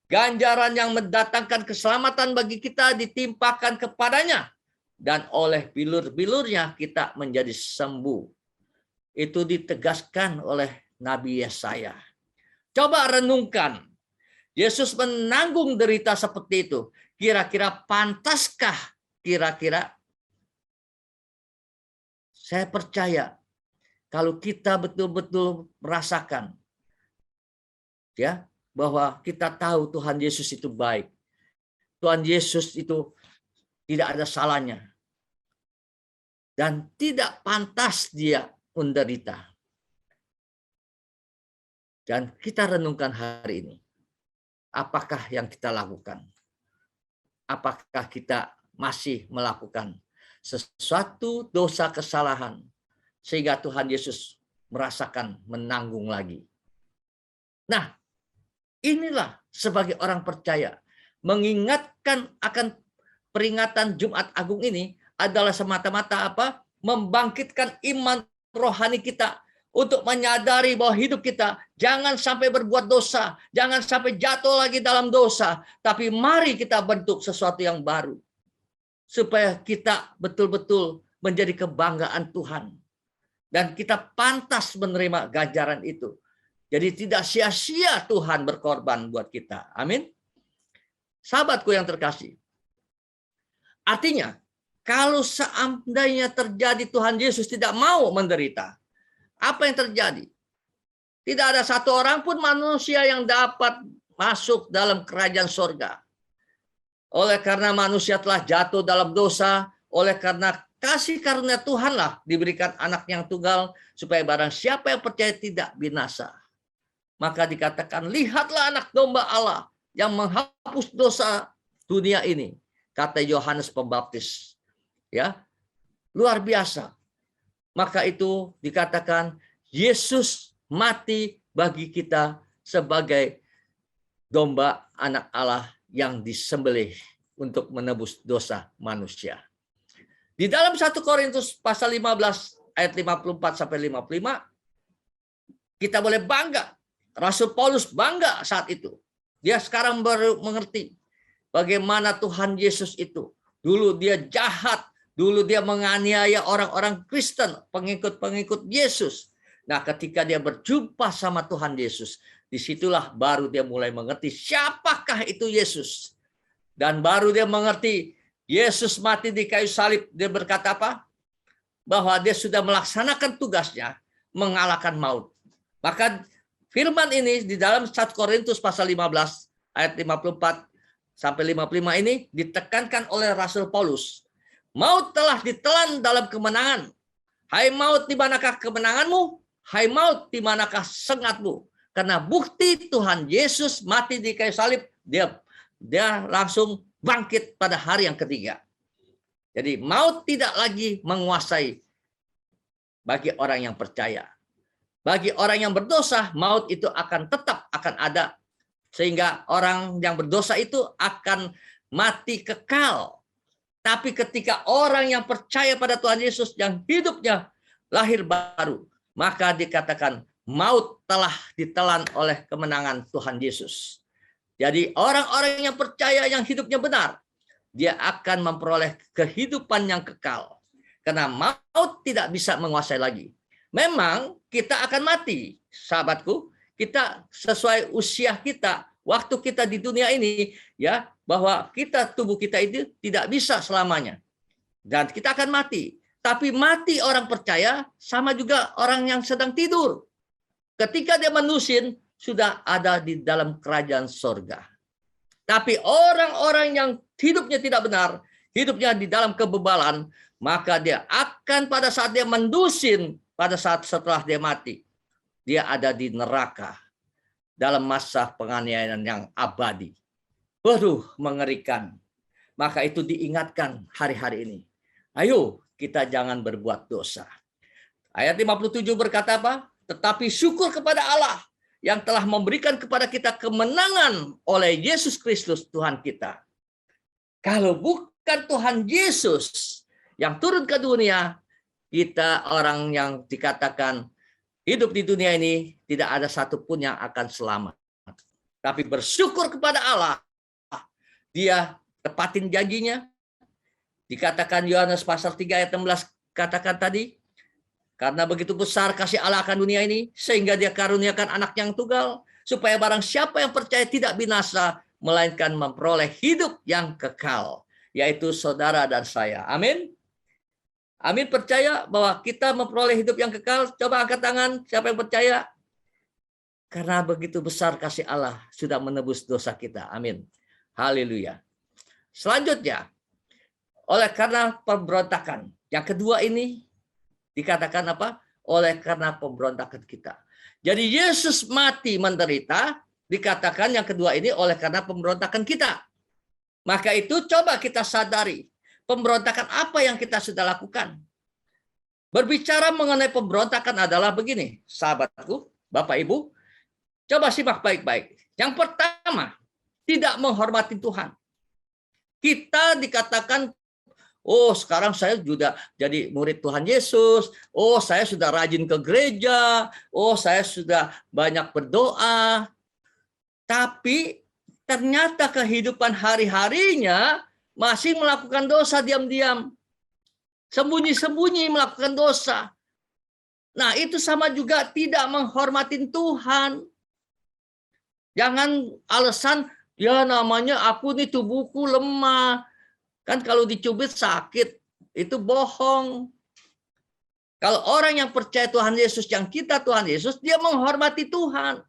Ganjaran yang mendatangkan keselamatan bagi kita ditimpakan kepadanya. Dan oleh bilur-bilurnya kita menjadi sembuh. Itu ditegaskan oleh Nabi Yesaya. Coba renungkan. Yesus menanggung derita seperti itu. Kira-kira pantaskah? Kira-kira saya percaya kalau kita betul-betul merasakan ya bahwa kita tahu Tuhan Yesus itu baik. Tuhan Yesus itu tidak ada salahnya. Dan tidak pantas Dia menderita. Dan kita renungkan hari ini. Apakah yang kita lakukan? Apakah kita masih melakukan sesuatu dosa kesalahan sehingga Tuhan Yesus merasakan menanggung lagi? Nah, inilah sebagai orang percaya mengingatkan akan peringatan Jumat Agung ini adalah semata-mata apa? Membangkitkan iman rohani kita untuk menyadari bahwa hidup kita jangan sampai berbuat dosa, jangan sampai jatuh lagi dalam dosa, tapi mari kita bentuk sesuatu yang baru supaya kita betul-betul menjadi kebanggaan Tuhan. Dan kita pantas menerima ganjaran itu. Jadi tidak sia-sia Tuhan berkorban buat kita. Amin. Sahabatku yang terkasih. Artinya, kalau seandainya terjadi Tuhan Yesus tidak mau menderita, apa yang terjadi? Tidak ada satu orang pun manusia yang dapat masuk dalam kerajaan sorga. Oleh karena manusia telah jatuh dalam dosa, oleh karena kasih karunia Tuhanlah diberikan anak yang tunggal, supaya barang siapa yang percaya tidak binasa. Maka dikatakan, lihatlah anak domba Allah yang menghapus dosa dunia ini, kata Yohanes Pembaptis. Ya, luar biasa. Maka itu dikatakan Yesus mati bagi kita sebagai domba anak Allah yang disembelih untuk menebus dosa manusia. Di dalam 1 Korintus pasal 15 ayat 54 sampai 55, kita boleh bangga. Rasul Paulus bangga saat itu. Dia sekarang baru mengerti bagaimana Tuhan Yesus itu. Dulu dia jahat, dulu dia menganiaya orang-orang Kristen, pengikut-pengikut Yesus. Nah, ketika dia berjumpa sama Tuhan Yesus, disitulah baru dia mulai mengerti siapakah itu Yesus. Dan baru dia mengerti Yesus mati di kayu salib. Dia berkata apa? Bahwa dia sudah melaksanakan tugasnya, mengalahkan maut. Maka firman ini di dalam 1 Korintus pasal 15 ayat 54 sampai 55 ini ditekankan oleh Rasul Paulus. Maut telah ditelan dalam kemenangan. Hai maut, di manakah kemenanganmu? Hai maut, di manakah sengatmu? Karena bukti Tuhan Yesus mati di kayu salib, dia langsung bangkit pada hari yang ketiga. Jadi maut tidak lagi menguasai bagi orang yang percaya. Bagi orang yang berdosa, maut itu akan tetap akan ada. Sehingga orang yang berdosa itu akan mati kekal. Tapi ketika orang yang percaya pada Tuhan Yesus yang hidupnya lahir baru, maka dikatakan maut telah ditelan oleh kemenangan Tuhan Yesus. Jadi orang-orang yang percaya yang hidupnya benar, dia akan memperoleh kehidupan yang kekal. Karena maut tidak bisa menguasai lagi. Memang kita akan mati, sahabatku. Kita sesuai usia kita, waktu kita di dunia ini, ya, bahwa tubuh kita itu tidak bisa selamanya. Dan kita akan mati. Tapi mati orang percaya sama juga orang yang sedang tidur. Ketika dia menusin, sudah ada di dalam kerajaan sorga. Tapi orang-orang yang hidupnya tidak benar, hidupnya di dalam kebebalan, maka dia akan pada saat dia mendusin, pada saat setelah dia mati, dia ada di neraka dalam masa penganiayaan yang abadi. Waduh, mengerikan. Maka itu diingatkan hari-hari ini. Ayo, kita jangan berbuat dosa. Ayat 57 berkata apa? Tetapi syukur kepada Allah yang telah memberikan kepada kita kemenangan oleh Yesus Kristus Tuhan kita. Kalau bukan Tuhan Yesus yang turun ke dunia, kita orang yang dikatakan hidup di dunia ini tidak ada satupun yang akan selamat. Tapi bersyukur kepada Allah, dia tepatin janjinya. Dikatakan Yohanes pasal 3 ayat 16 katakan tadi, karena begitu besar kasih Allah akan dunia ini, sehingga dia karuniakan anak yang tunggal, supaya barang siapa yang percaya tidak binasa, melainkan memperoleh hidup yang kekal, yaitu saudara dan saya. Amin. Amin, percaya bahwa kita memperoleh hidup yang kekal. Coba angkat tangan, siapa yang percaya? Karena begitu besar kasih Allah sudah menebus dosa kita. Amin. Haleluya. Selanjutnya, oleh karena pemberontakan. Yang kedua ini dikatakan apa? Oleh karena pemberontakan kita. Jadi Yesus mati menderita, dikatakan yang kedua ini oleh karena pemberontakan kita. Maka itu coba kita sadari, pemberontakan apa yang kita sudah lakukan. Berbicara mengenai pemberontakan adalah begini, sahabatku, Bapak Ibu, coba simak baik-baik. Yang pertama, tidak menghormati Tuhan. Kita dikatakan, oh, sekarang saya sudah jadi murid Tuhan Yesus. Oh, saya sudah rajin ke gereja. Oh, saya sudah banyak berdoa. Tapi ternyata kehidupan hari-harinya masih melakukan dosa diam-diam. Sembunyi-sembunyi melakukan dosa. Nah, itu sama juga tidak menghormatin Tuhan. Jangan alasan, ya namanya aku nih tubuhku lemah. Kan kalau dicubit sakit, itu bohong. Kalau orang yang percaya Tuhan Yesus, yang kita Tuhan Yesus, dia menghormati Tuhan.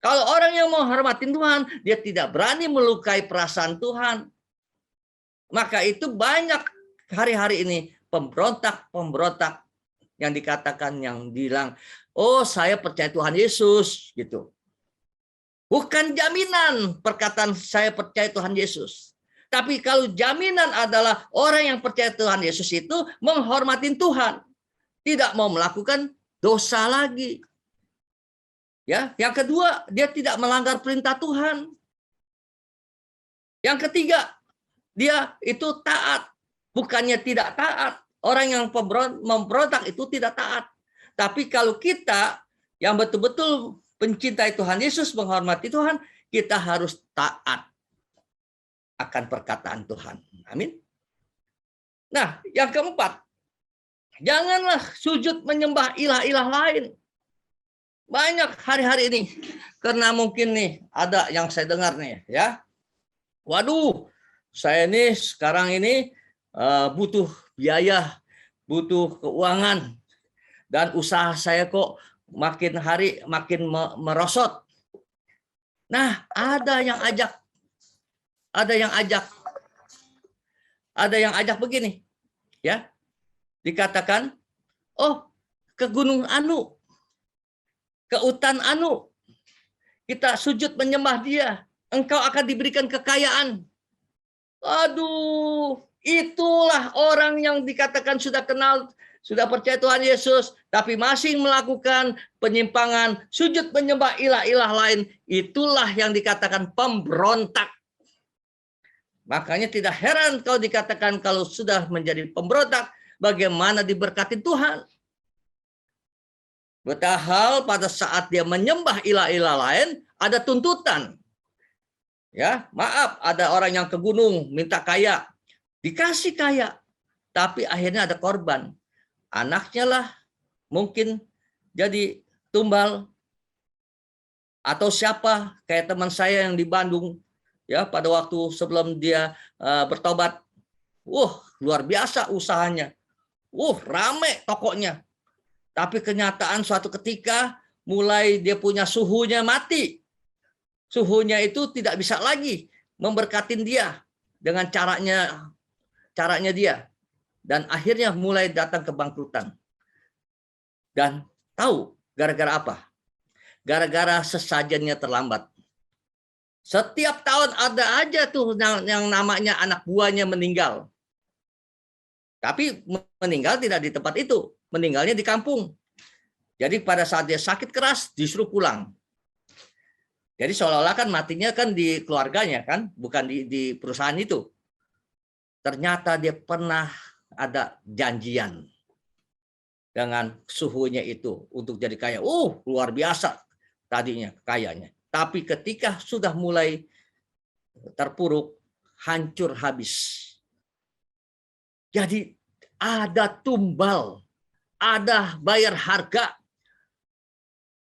Kalau orang yang menghormati Tuhan, dia tidak berani melukai perasaan Tuhan. Maka itu banyak hari-hari ini pemberontak-pemberontak yang dikatakan, yang bilang, oh saya percaya Tuhan Yesus, gitu. Bukan jaminan perkataan saya percaya Tuhan Yesus. Tapi kalau jaminan adalah orang yang percaya Tuhan Yesus itu menghormati Tuhan. Tidak mau melakukan dosa lagi. Ya, yang kedua, dia tidak melanggar perintah Tuhan. Yang ketiga, dia itu taat. Bukannya tidak taat. Orang yang memberontak itu tidak taat. Tapi kalau kita yang betul-betul pencintai Tuhan Yesus, menghormati Tuhan, kita harus taat akan perkataan Tuhan. Amin. Nah, yang keempat, janganlah sujud menyembah ilah-ilah lain. Banyak hari-hari ini, karena mungkin nih ada yang saya dengar nih, ya. Waduh, saya ini sekarang ini butuh biaya, butuh keuangan, dan usaha saya kok makin hari makin merosot. Nah, ada yang ajak begini, ya. Dikatakan, oh, ke Gunung Anu, ke hutan Anu, kita sujud menyembah dia, engkau akan diberikan kekayaan. Aduh, itulah orang yang dikatakan sudah kenal, sudah percaya Tuhan Yesus, tapi masih melakukan penyimpangan, sujud menyembah ilah-ilah lain. Itulah yang dikatakan pemberontak. Makanya tidak heran kalau dikatakan kalau sudah menjadi pemberontak, bagaimana diberkati Tuhan. Padahal pada saat dia menyembah ilah-ilah lain, ada tuntutan. Ya, maaf, ada orang yang ke gunung minta kaya, dikasih kaya, tapi akhirnya ada korban. Anaknya lah mungkin jadi tumbal, atau siapa kayak teman saya yang di Bandung, ya, pada waktu sebelum dia bertobat, luar biasa usahanya, rame tokonya. Tapi kenyataan suatu ketika mulai dia punya suhunya mati. Suhunya itu tidak bisa lagi memberkatin dia dengan caranya dia. Dan akhirnya mulai datang kebangkrutan. Dan tahu gara-gara apa? Gara-gara sesajennya terlambat. Setiap tahun ada aja tuh yang namanya anak buahnya meninggal. Tapi meninggal tidak di tempat itu, meninggalnya di kampung. Jadi pada saat dia sakit keras disuruh pulang. Jadi seolah-olah kan matinya kan di keluarganya kan, bukan di perusahaan itu. Ternyata dia pernah ada janjian dengan suhunya itu untuk jadi kaya. Luar biasa tadinya kayanya. Tapi ketika sudah mulai terpuruk, hancur habis. Jadi ada tumbal, ada bayar harga.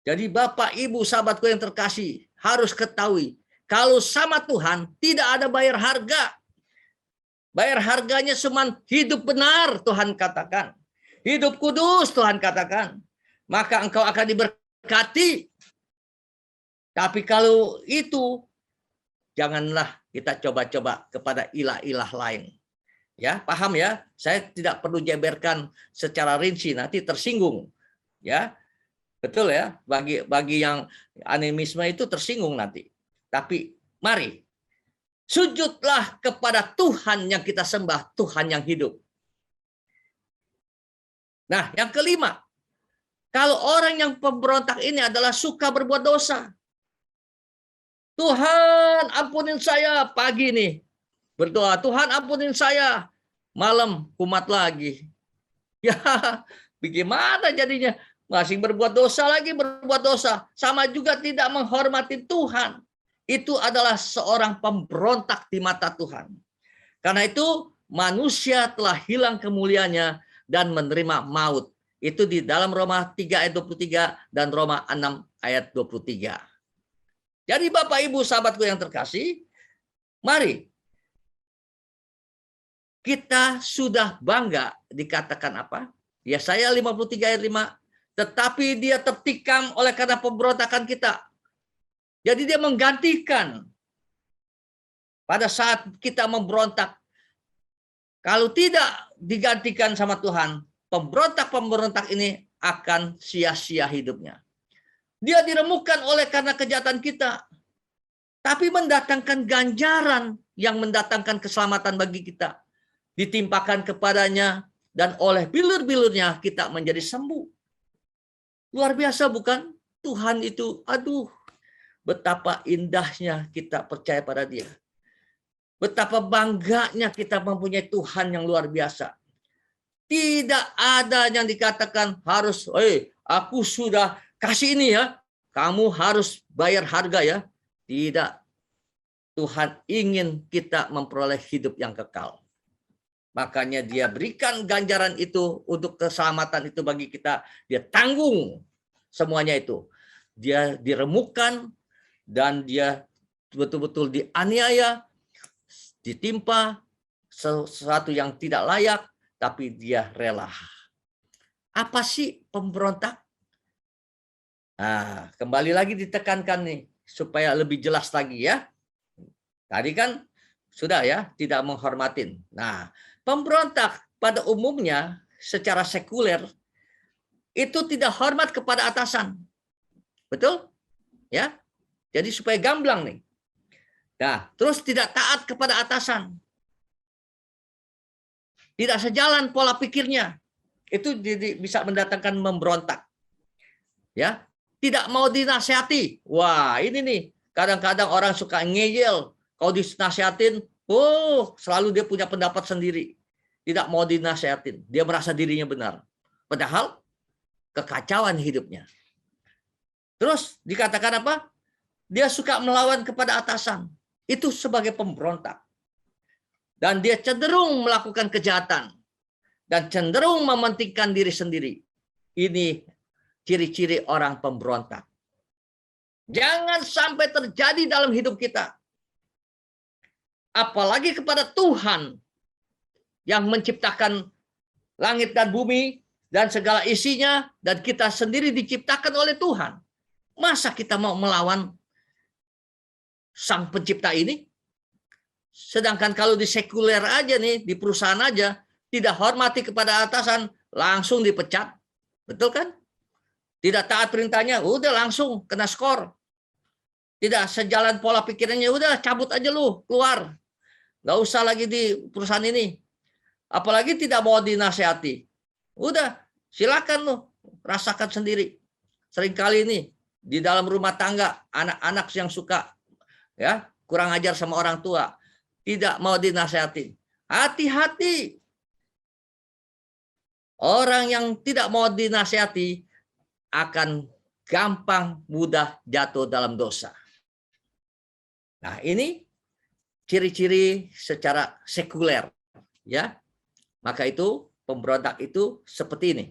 Jadi Bapak, Ibu, sahabatku yang terkasih, harus ketahui, kalau sama Tuhan tidak ada bayar harga. Bayar harganya cuma hidup benar, Tuhan katakan. Hidup kudus, Tuhan katakan. Maka engkau akan diberkati. Tapi kalau itu, janganlah kita coba-coba kepada ilah-ilah lain. Ya, paham ya? Saya tidak perlu jabarkan secara rinci, nanti tersinggung. Ya, betul ya? Bagi yang animisme itu tersinggung nanti. Tapi mari sujudlah kepada Tuhan yang kita sembah, Tuhan yang hidup. Nah, yang kelima, kalau orang yang pemberontak ini adalah suka berbuat dosa. Tuhan ampunin saya pagi nih. Berdoa, Tuhan ampunin saya. Malam kumat lagi. Ya, bagaimana jadinya? Masih berbuat dosa lagi, berbuat dosa. Sama juga tidak menghormati Tuhan. Itu adalah seorang pemberontak di mata Tuhan. Karena itu manusia telah hilang kemuliaannya dan menerima maut. Itu di dalam Roma 3 ayat 23 dan Roma 6 ayat 23. Jadi Bapak Ibu sahabatku yang terkasih, mari kita sudah bangga dikatakan apa? Yesaya 53 ayat 5, tetapi dia tertikam oleh karena pemberontakan kita. Jadi dia menggantikan pada saat kita memberontak. Kalau tidak digantikan sama Tuhan, pemberontak-pemberontak ini akan sia-sia hidupnya. Dia diremukkan oleh karena kejahatan kita, tapi mendatangkan ganjaran yang mendatangkan keselamatan bagi kita. Ditimpakan kepadanya, dan oleh bilur-bilurnya kita menjadi sembuh. Luar biasa bukan? Tuhan itu, aduh, betapa indahnya kita percaya pada Dia. Betapa bangganya kita mempunyai Tuhan yang luar biasa. Tidak ada yang dikatakan harus, aku sudah kasih ini ya, kamu harus bayar harga ya. Tidak. Tuhan ingin kita memperoleh hidup yang kekal. Makanya dia berikan ganjaran itu untuk keselamatan itu bagi kita. Dia tanggung semuanya itu. Dia diremukkan dan dia betul-betul dianiaya, ditimpa sesuatu yang tidak layak, tapi dia rela. Apa sih pemberontak? Nah, kembali lagi ditekankan nih supaya lebih jelas lagi ya. Tadi kan sudah ya, tidak menghormatin. Nah, pemberontak pada umumnya secara sekuler itu tidak hormat kepada atasan. Betul? Ya. Jadi supaya gamblang nih. Nah, terus tidak taat kepada atasan. Tidak sejalan pola pikirnya. Itu bisa mendatangkan memberontak. Ya, tidak mau dinasihati. Wah, ini nih, kadang-kadang orang suka ngeyel. Kalau dinasihatin, selalu dia punya pendapat sendiri. Tidak mau dinasihatin. Dia merasa dirinya benar. Padahal kekacauan hidupnya. Terus dikatakan apa? Dia suka melawan kepada atasan. Itu sebagai pemberontak. Dan dia cenderung melakukan kejahatan. Dan cenderung mementingkan diri sendiri. Ini ciri-ciri orang pemberontak. Jangan sampai terjadi dalam hidup kita. Apalagi kepada Tuhan yang menciptakan langit dan bumi dan segala isinya, dan kita sendiri diciptakan oleh Tuhan. Masa kita mau melawan Sang Pencipta ini? Sedangkan kalau di sekuler aja nih, di perusahaan aja, tidak hormati kepada atasan, langsung dipecat. Betul kan? Tidak taat perintahnya, udah langsung kena skor. Tidak sejalan pola pikirannya, udah cabut aja lu, keluar. Nggak usah lagi di perusahaan ini. Apalagi tidak mau dinasehati. Udah, silakan lu, rasakan sendiri. Seringkali ini, di dalam rumah tangga, anak-anak yang suka ya kurang ajar sama orang tua, tidak mau dinasehati. Hati-hati. Orang yang tidak mau dinasehati akan gampang mudah jatuh dalam dosa. Nah, ini ciri-ciri secara sekuler, ya. Maka itu pemberontak itu seperti ini.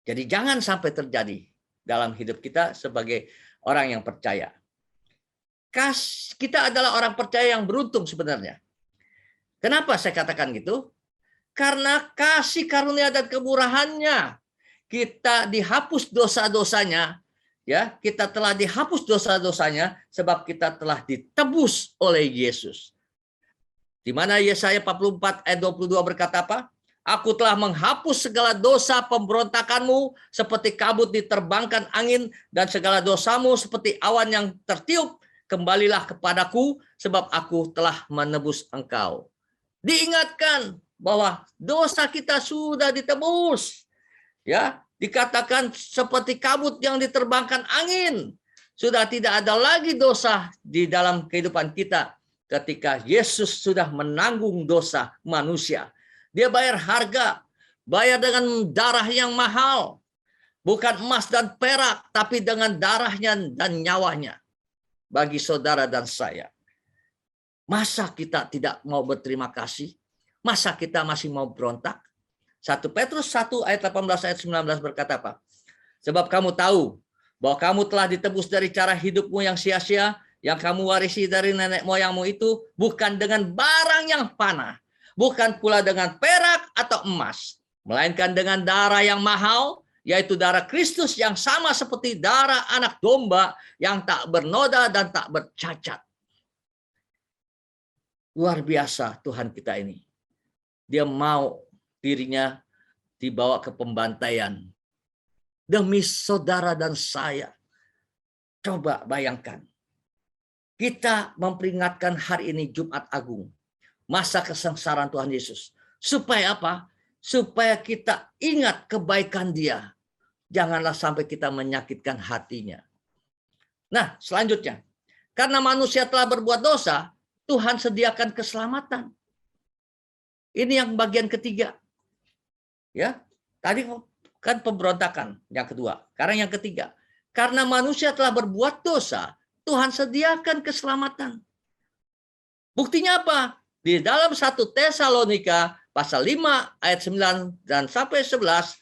Jadi jangan sampai terjadi dalam hidup kita sebagai orang yang percaya. Kita adalah orang percaya yang beruntung sebenarnya. Kenapa saya katakan gitu? Karena kasih karunia dan kemurahannya kita dihapus dosa-dosanya, ya, kita telah dihapus dosa-dosanya sebab kita telah ditebus oleh Yesus. Di mana Yesaya 44 ayat 22 berkata apa? Aku telah menghapus segala dosa pemberontakanmu seperti kabut diterbangkan angin, dan segala dosamu seperti awan yang tertiup. Kembalilah kepadaku sebab aku telah menebus engkau. Diingatkan bahwa dosa kita sudah ditebus. Ya, dikatakan seperti kabut yang diterbangkan angin. Sudah tidak ada lagi dosa di dalam kehidupan kita ketika Yesus sudah menanggung dosa manusia. Dia bayar harga, bayar dengan darah yang mahal. Bukan emas dan perak, tapi dengan darahnya dan nyawanya bagi saudara dan saya. Masa kita tidak mau berterima kasih? Masa kita masih mau berontak? 1 Petrus 1 ayat 18 ayat 19 berkata apa? Sebab kamu tahu bahwa kamu telah ditebus dari cara hidupmu yang sia-sia, yang kamu warisi dari nenek moyangmu itu, bukan dengan barang yang panah, bukan pula dengan perak atau emas, melainkan dengan darah yang mahal, yaitu darah Kristus yang sama seperti darah anak domba yang tak bernoda dan tak bercacat. Luar biasa Tuhan kita ini. Dia mau dirinya dibawa ke pembantaian demi saudara dan saya. Coba bayangkan. Kita memperingatkan hari ini Jumat Agung. Masa kesengsaraan Tuhan Yesus. Supaya apa? Supaya kita ingat kebaikan Dia. Janganlah sampai kita menyakitkan hatinya. Nah, selanjutnya. Karena manusia telah berbuat dosa, Tuhan sediakan keselamatan. Ini yang bagian ketiga. Ya, tadi kan pemberontakan yang kedua. Sekarang yang ketiga. Karena manusia telah berbuat dosa, Tuhan sediakan keselamatan. Buktinya apa? Di dalam 1 Tesalonika pasal 5 ayat 9 dan sampai 11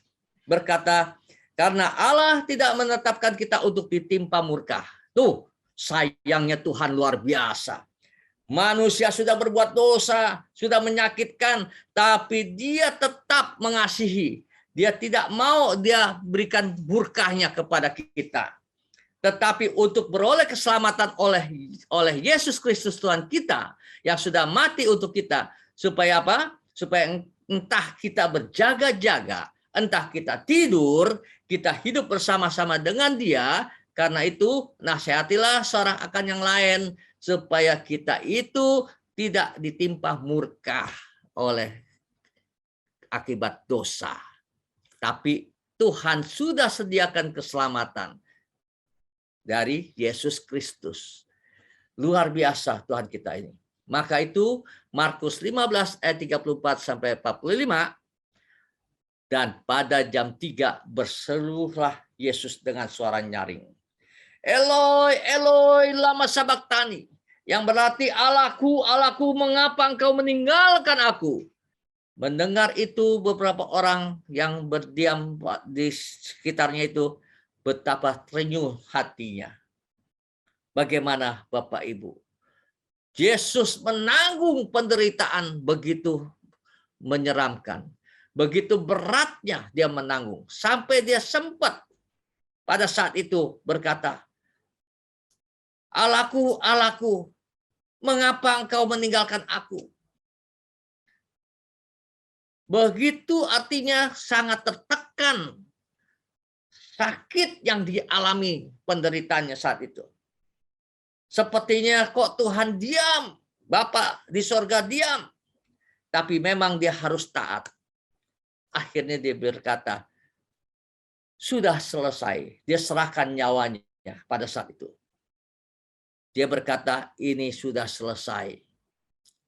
berkata, karena Allah tidak menetapkan kita untuk ditimpa murka. Tuh, sayangnya Tuhan luar biasa. Manusia sudah berbuat dosa, sudah menyakitkan, tapi Dia tetap mengasihi. Dia tidak mau Dia berikan murkahnya kepada kita. Tetapi untuk beroleh keselamatan oleh Yesus Kristus Tuhan kita yang sudah mati untuk kita, supaya apa? Supaya entah kita berjaga-jaga, entah kita tidur, kita hidup bersama-sama dengan Dia. Karena itu nasihatilah seorang akan yang lain, supaya kita itu tidak ditimpa murka oleh akibat dosa. Tapi Tuhan sudah sediakan keselamatan dari Yesus Kristus. Luar biasa Tuhan kita ini. Maka itu Markus 15 ayat 34 sampai 45. Dan pada jam 3 berserulah Yesus dengan suara nyaring. Eloi, Eloi, lama sabachthani. Yang berarti Allahku, Allahku, mengapa engkau meninggalkan aku? Mendengar itu beberapa orang yang berdiam di sekitarnya itu betapa terenyuh hatinya. Bagaimana Bapak Ibu? Yesus menanggung penderitaan begitu menyeramkan. Begitu beratnya Dia menanggung. Sampai Dia sempat pada saat itu berkata, Allahku, Allahku, mengapa engkau meninggalkan aku? Begitu artinya sangat tertekan. Sakit yang dialami penderitaannya saat itu. Sepertinya kok Tuhan diam, Bapa di sorga diam. Tapi memang Dia harus taat. Akhirnya Dia berkata, sudah selesai. Dia serahkan nyawanya pada saat itu. Dia berkata, ini sudah selesai.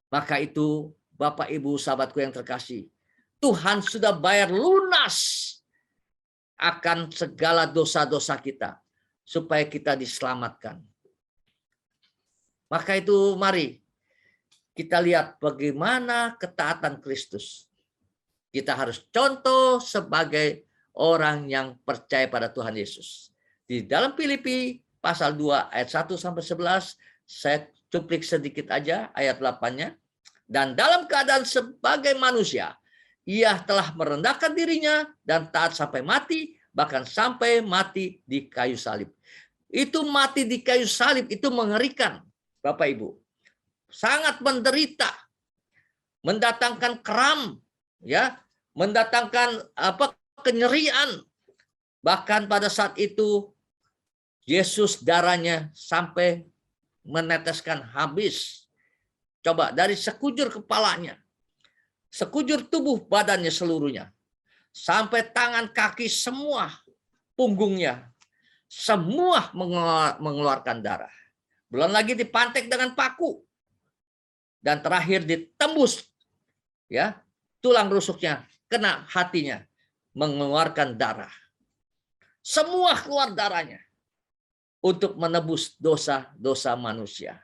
Maka itu Bapak Ibu sahabatku yang terkasih, Tuhan sudah bayar lunas akan segala dosa-dosa kita, supaya kita diselamatkan. Maka itu mari kita lihat bagaimana ketaatan Kristus. Kita harus contoh sebagai orang yang percaya pada Tuhan Yesus. Di dalam Filipi pasal 2 ayat 1 sampai 11, saya cuplik sedikit aja ayat 8-nya. Dan dalam keadaan sebagai manusia, Ia telah merendahkan dirinya dan taat sampai mati, bahkan sampai mati di kayu salib. Itu mati di kayu salib itu mengerikan, Bapak Ibu. Sangat menderita, mendatangkan kram, ya, mendatangkan kenyerian. Bahkan pada saat itu Yesus darahnya sampai meneteskan habis. Coba dari sekujur kepalanya, sekujur tubuh badannya seluruhnya, sampai tangan kaki semua, punggungnya, semua mengeluarkan darah. Belum lagi dipantek dengan paku. Dan terakhir ditembus, ya, tulang rusuknya, kena hatinya, mengeluarkan darah. Semua keluar darahnya untuk menebus dosa-dosa manusia.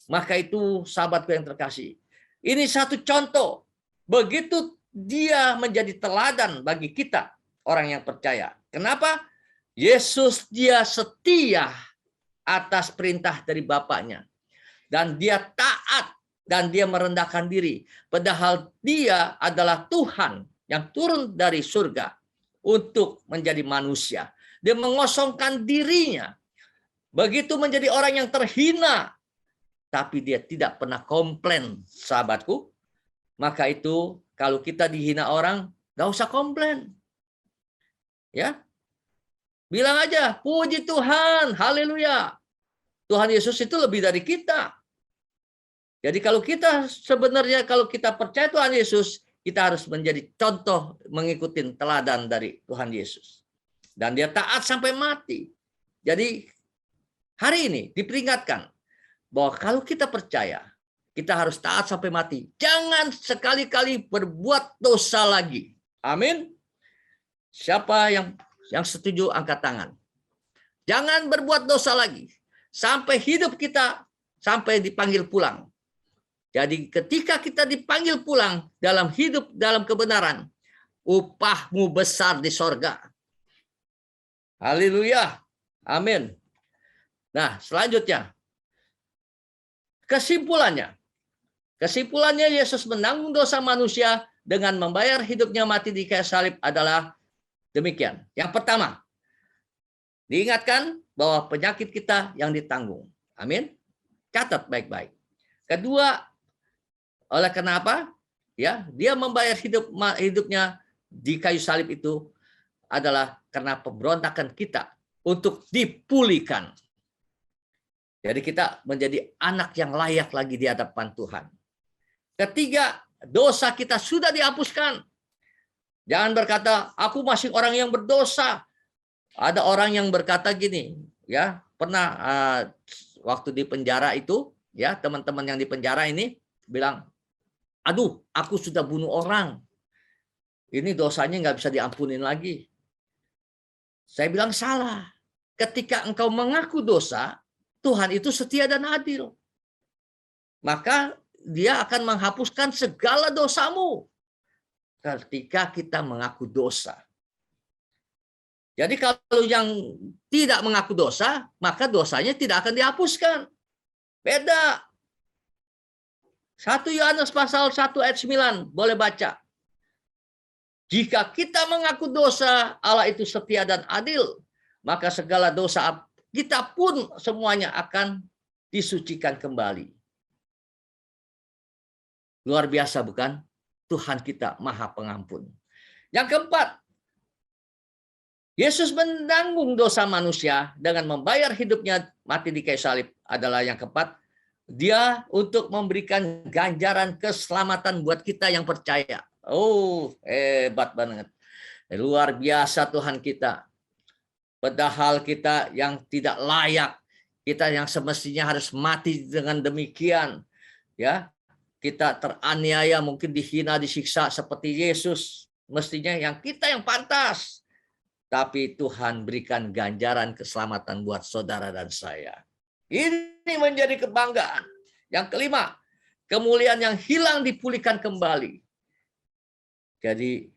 Maka itu sahabatku yang terkasih, ini satu contoh. Begitu dia menjadi teladan bagi kita, orang yang percaya. Kenapa? Yesus dia setia atas perintah dari Bapaknya. Dan dia taat dan dia merendahkan diri. Padahal dia adalah Tuhan yang turun dari surga untuk menjadi manusia. Dia mengosongkan dirinya. Begitu menjadi orang yang terhina. Tapi dia tidak pernah komplain, sahabatku. Maka itu kalau kita dihina orang, gak usah komplain. Ya, bilang aja, puji Tuhan, haleluya. Tuhan Yesus itu lebih dari kita. Jadi kalau kita sebenarnya, kalau kita percaya Tuhan Yesus, kita harus menjadi contoh mengikuti teladan dari Tuhan Yesus. Dan dia taat sampai mati. Jadi hari ini diperingatkan bahwa kalau kita percaya, kita harus taat sampai mati. Jangan sekali-kali berbuat dosa lagi. Amin. Siapa yang setuju angkat tangan. Jangan berbuat dosa lagi. Sampai hidup kita, sampai dipanggil pulang. Jadi ketika kita dipanggil pulang dalam hidup, dalam kebenaran, upahmu besar di sorga. Haleluya. Amin. Nah, selanjutnya. Kesimpulannya Yesus menanggung dosa manusia dengan membayar hidupnya mati di kayu salib adalah demikian. Yang pertama, diingatkan bahwa penyakit kita yang ditanggung. Amin. Catat baik-baik. Kedua, oleh kenapa? Ya, dia membayar hidupnya di kayu salib itu adalah karena pemberontakan kita untuk dipulihkan. Jadi kita menjadi anak yang layak lagi di hadapan Tuhan. Ketiga, dosa kita sudah dihapuskan. Jangan berkata, aku masih orang yang berdosa. Ada orang yang berkata gini, ya, pernah waktu di penjara itu, ya, teman-teman yang di penjara ini bilang, aduh, aku sudah bunuh orang. Ini dosanya nggak bisa diampunin lagi. Saya bilang salah. Ketika engkau mengaku dosa, Tuhan itu setia dan adil. Maka dia akan menghapuskan segala dosamu ketika kita mengaku dosa. Jadi kalau yang tidak mengaku dosa, maka dosanya tidak akan dihapuskan. Beda. 1 Yohanes pasal 1 ayat 9, boleh baca. Jika kita mengaku dosa, Allah itu setia dan adil, maka segala dosa kita pun semuanya akan disucikan kembali. Luar biasa bukan? Tuhan kita Maha Pengampun. Yang keempat, Yesus menanggung dosa manusia dengan membayar hidupnya mati di kayu salib adalah yang keempat. Dia untuk memberikan ganjaran keselamatan buat kita yang percaya. Oh, hebat banget. Luar biasa Tuhan kita. Padahal kita yang tidak layak, kita yang semestinya harus mati dengan demikian, ya. Kita teraniaya, mungkin dihina, disiksa seperti Yesus. Mestinya kita yang pantas. Tapi Tuhan berikan ganjaran keselamatan buat saudara dan saya. Ini menjadi kebanggaan. Yang kelima, kemuliaan yang hilang dipulihkan kembali. Jadi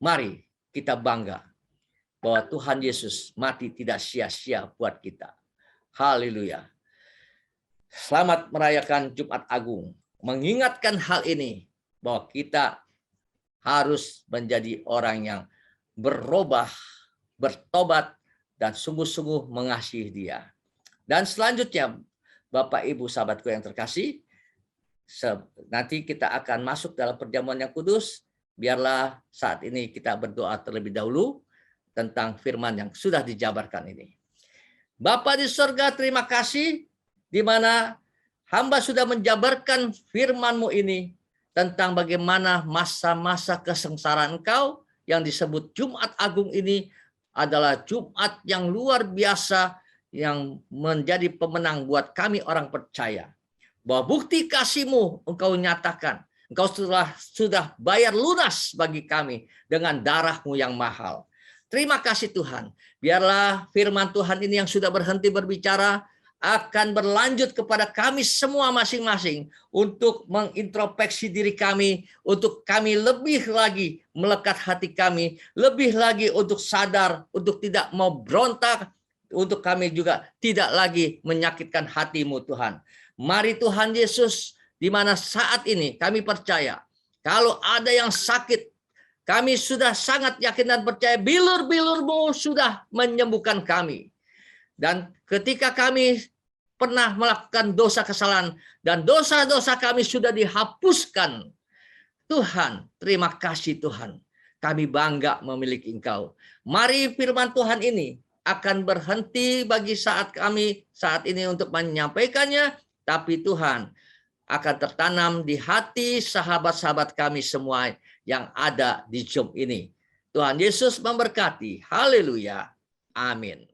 mari kita bangga bahwa Tuhan Yesus mati tidak sia-sia buat kita. Haleluya. Selamat merayakan Jumat Agung. Mengingatkan hal ini bahwa kita harus menjadi orang yang berubah, bertobat, dan sungguh-sungguh mengasihi Dia. Dan selanjutnya, Bapak Ibu sahabatku yang terkasih, nanti kita akan masuk dalam perjamuan yang kudus. Biarlah saat ini kita berdoa terlebih dahulu tentang firman yang sudah dijabarkan ini. Bapa di surga, terima kasih di mana hamba sudah menjabarkan firman-Mu ini tentang bagaimana masa-masa kesengsaraan Engkau yang disebut Jumat Agung ini adalah Jumat yang luar biasa yang menjadi pemenang buat kami orang percaya. Bahwa bukti kasih-Mu Engkau nyatakan. Engkau sudah bayar lunas bagi kami dengan darah-Mu yang mahal. Terima kasih Tuhan. Biarlah firman Tuhan ini yang sudah berhenti berbicara akan berlanjut kepada kami semua masing-masing untuk mengintrospeksi diri kami, untuk kami lebih lagi melekat hati kami, lebih lagi untuk sadar, untuk tidak mau berontak, untuk kami juga tidak lagi menyakitkan hati-Mu Tuhan. Mari Tuhan Yesus, di mana saat ini kami percaya, kalau ada yang sakit, kami sudah sangat yakin dan percaya bilur-bilur-Mu sudah menyembuhkan kami. Dan ketika kami pernah melakukan dosa kesalahan dan dosa-dosa kami sudah dihapuskan, Tuhan, terima kasih Tuhan. Kami bangga memiliki Engkau. Mari firman Tuhan ini akan berhenti bagi saat kami saat ini untuk menyampaikannya, tapi Tuhan akan tertanam di hati sahabat-sahabat kami semua yang ada di Zoom ini. Tuhan Yesus memberkati. Haleluya. Amin.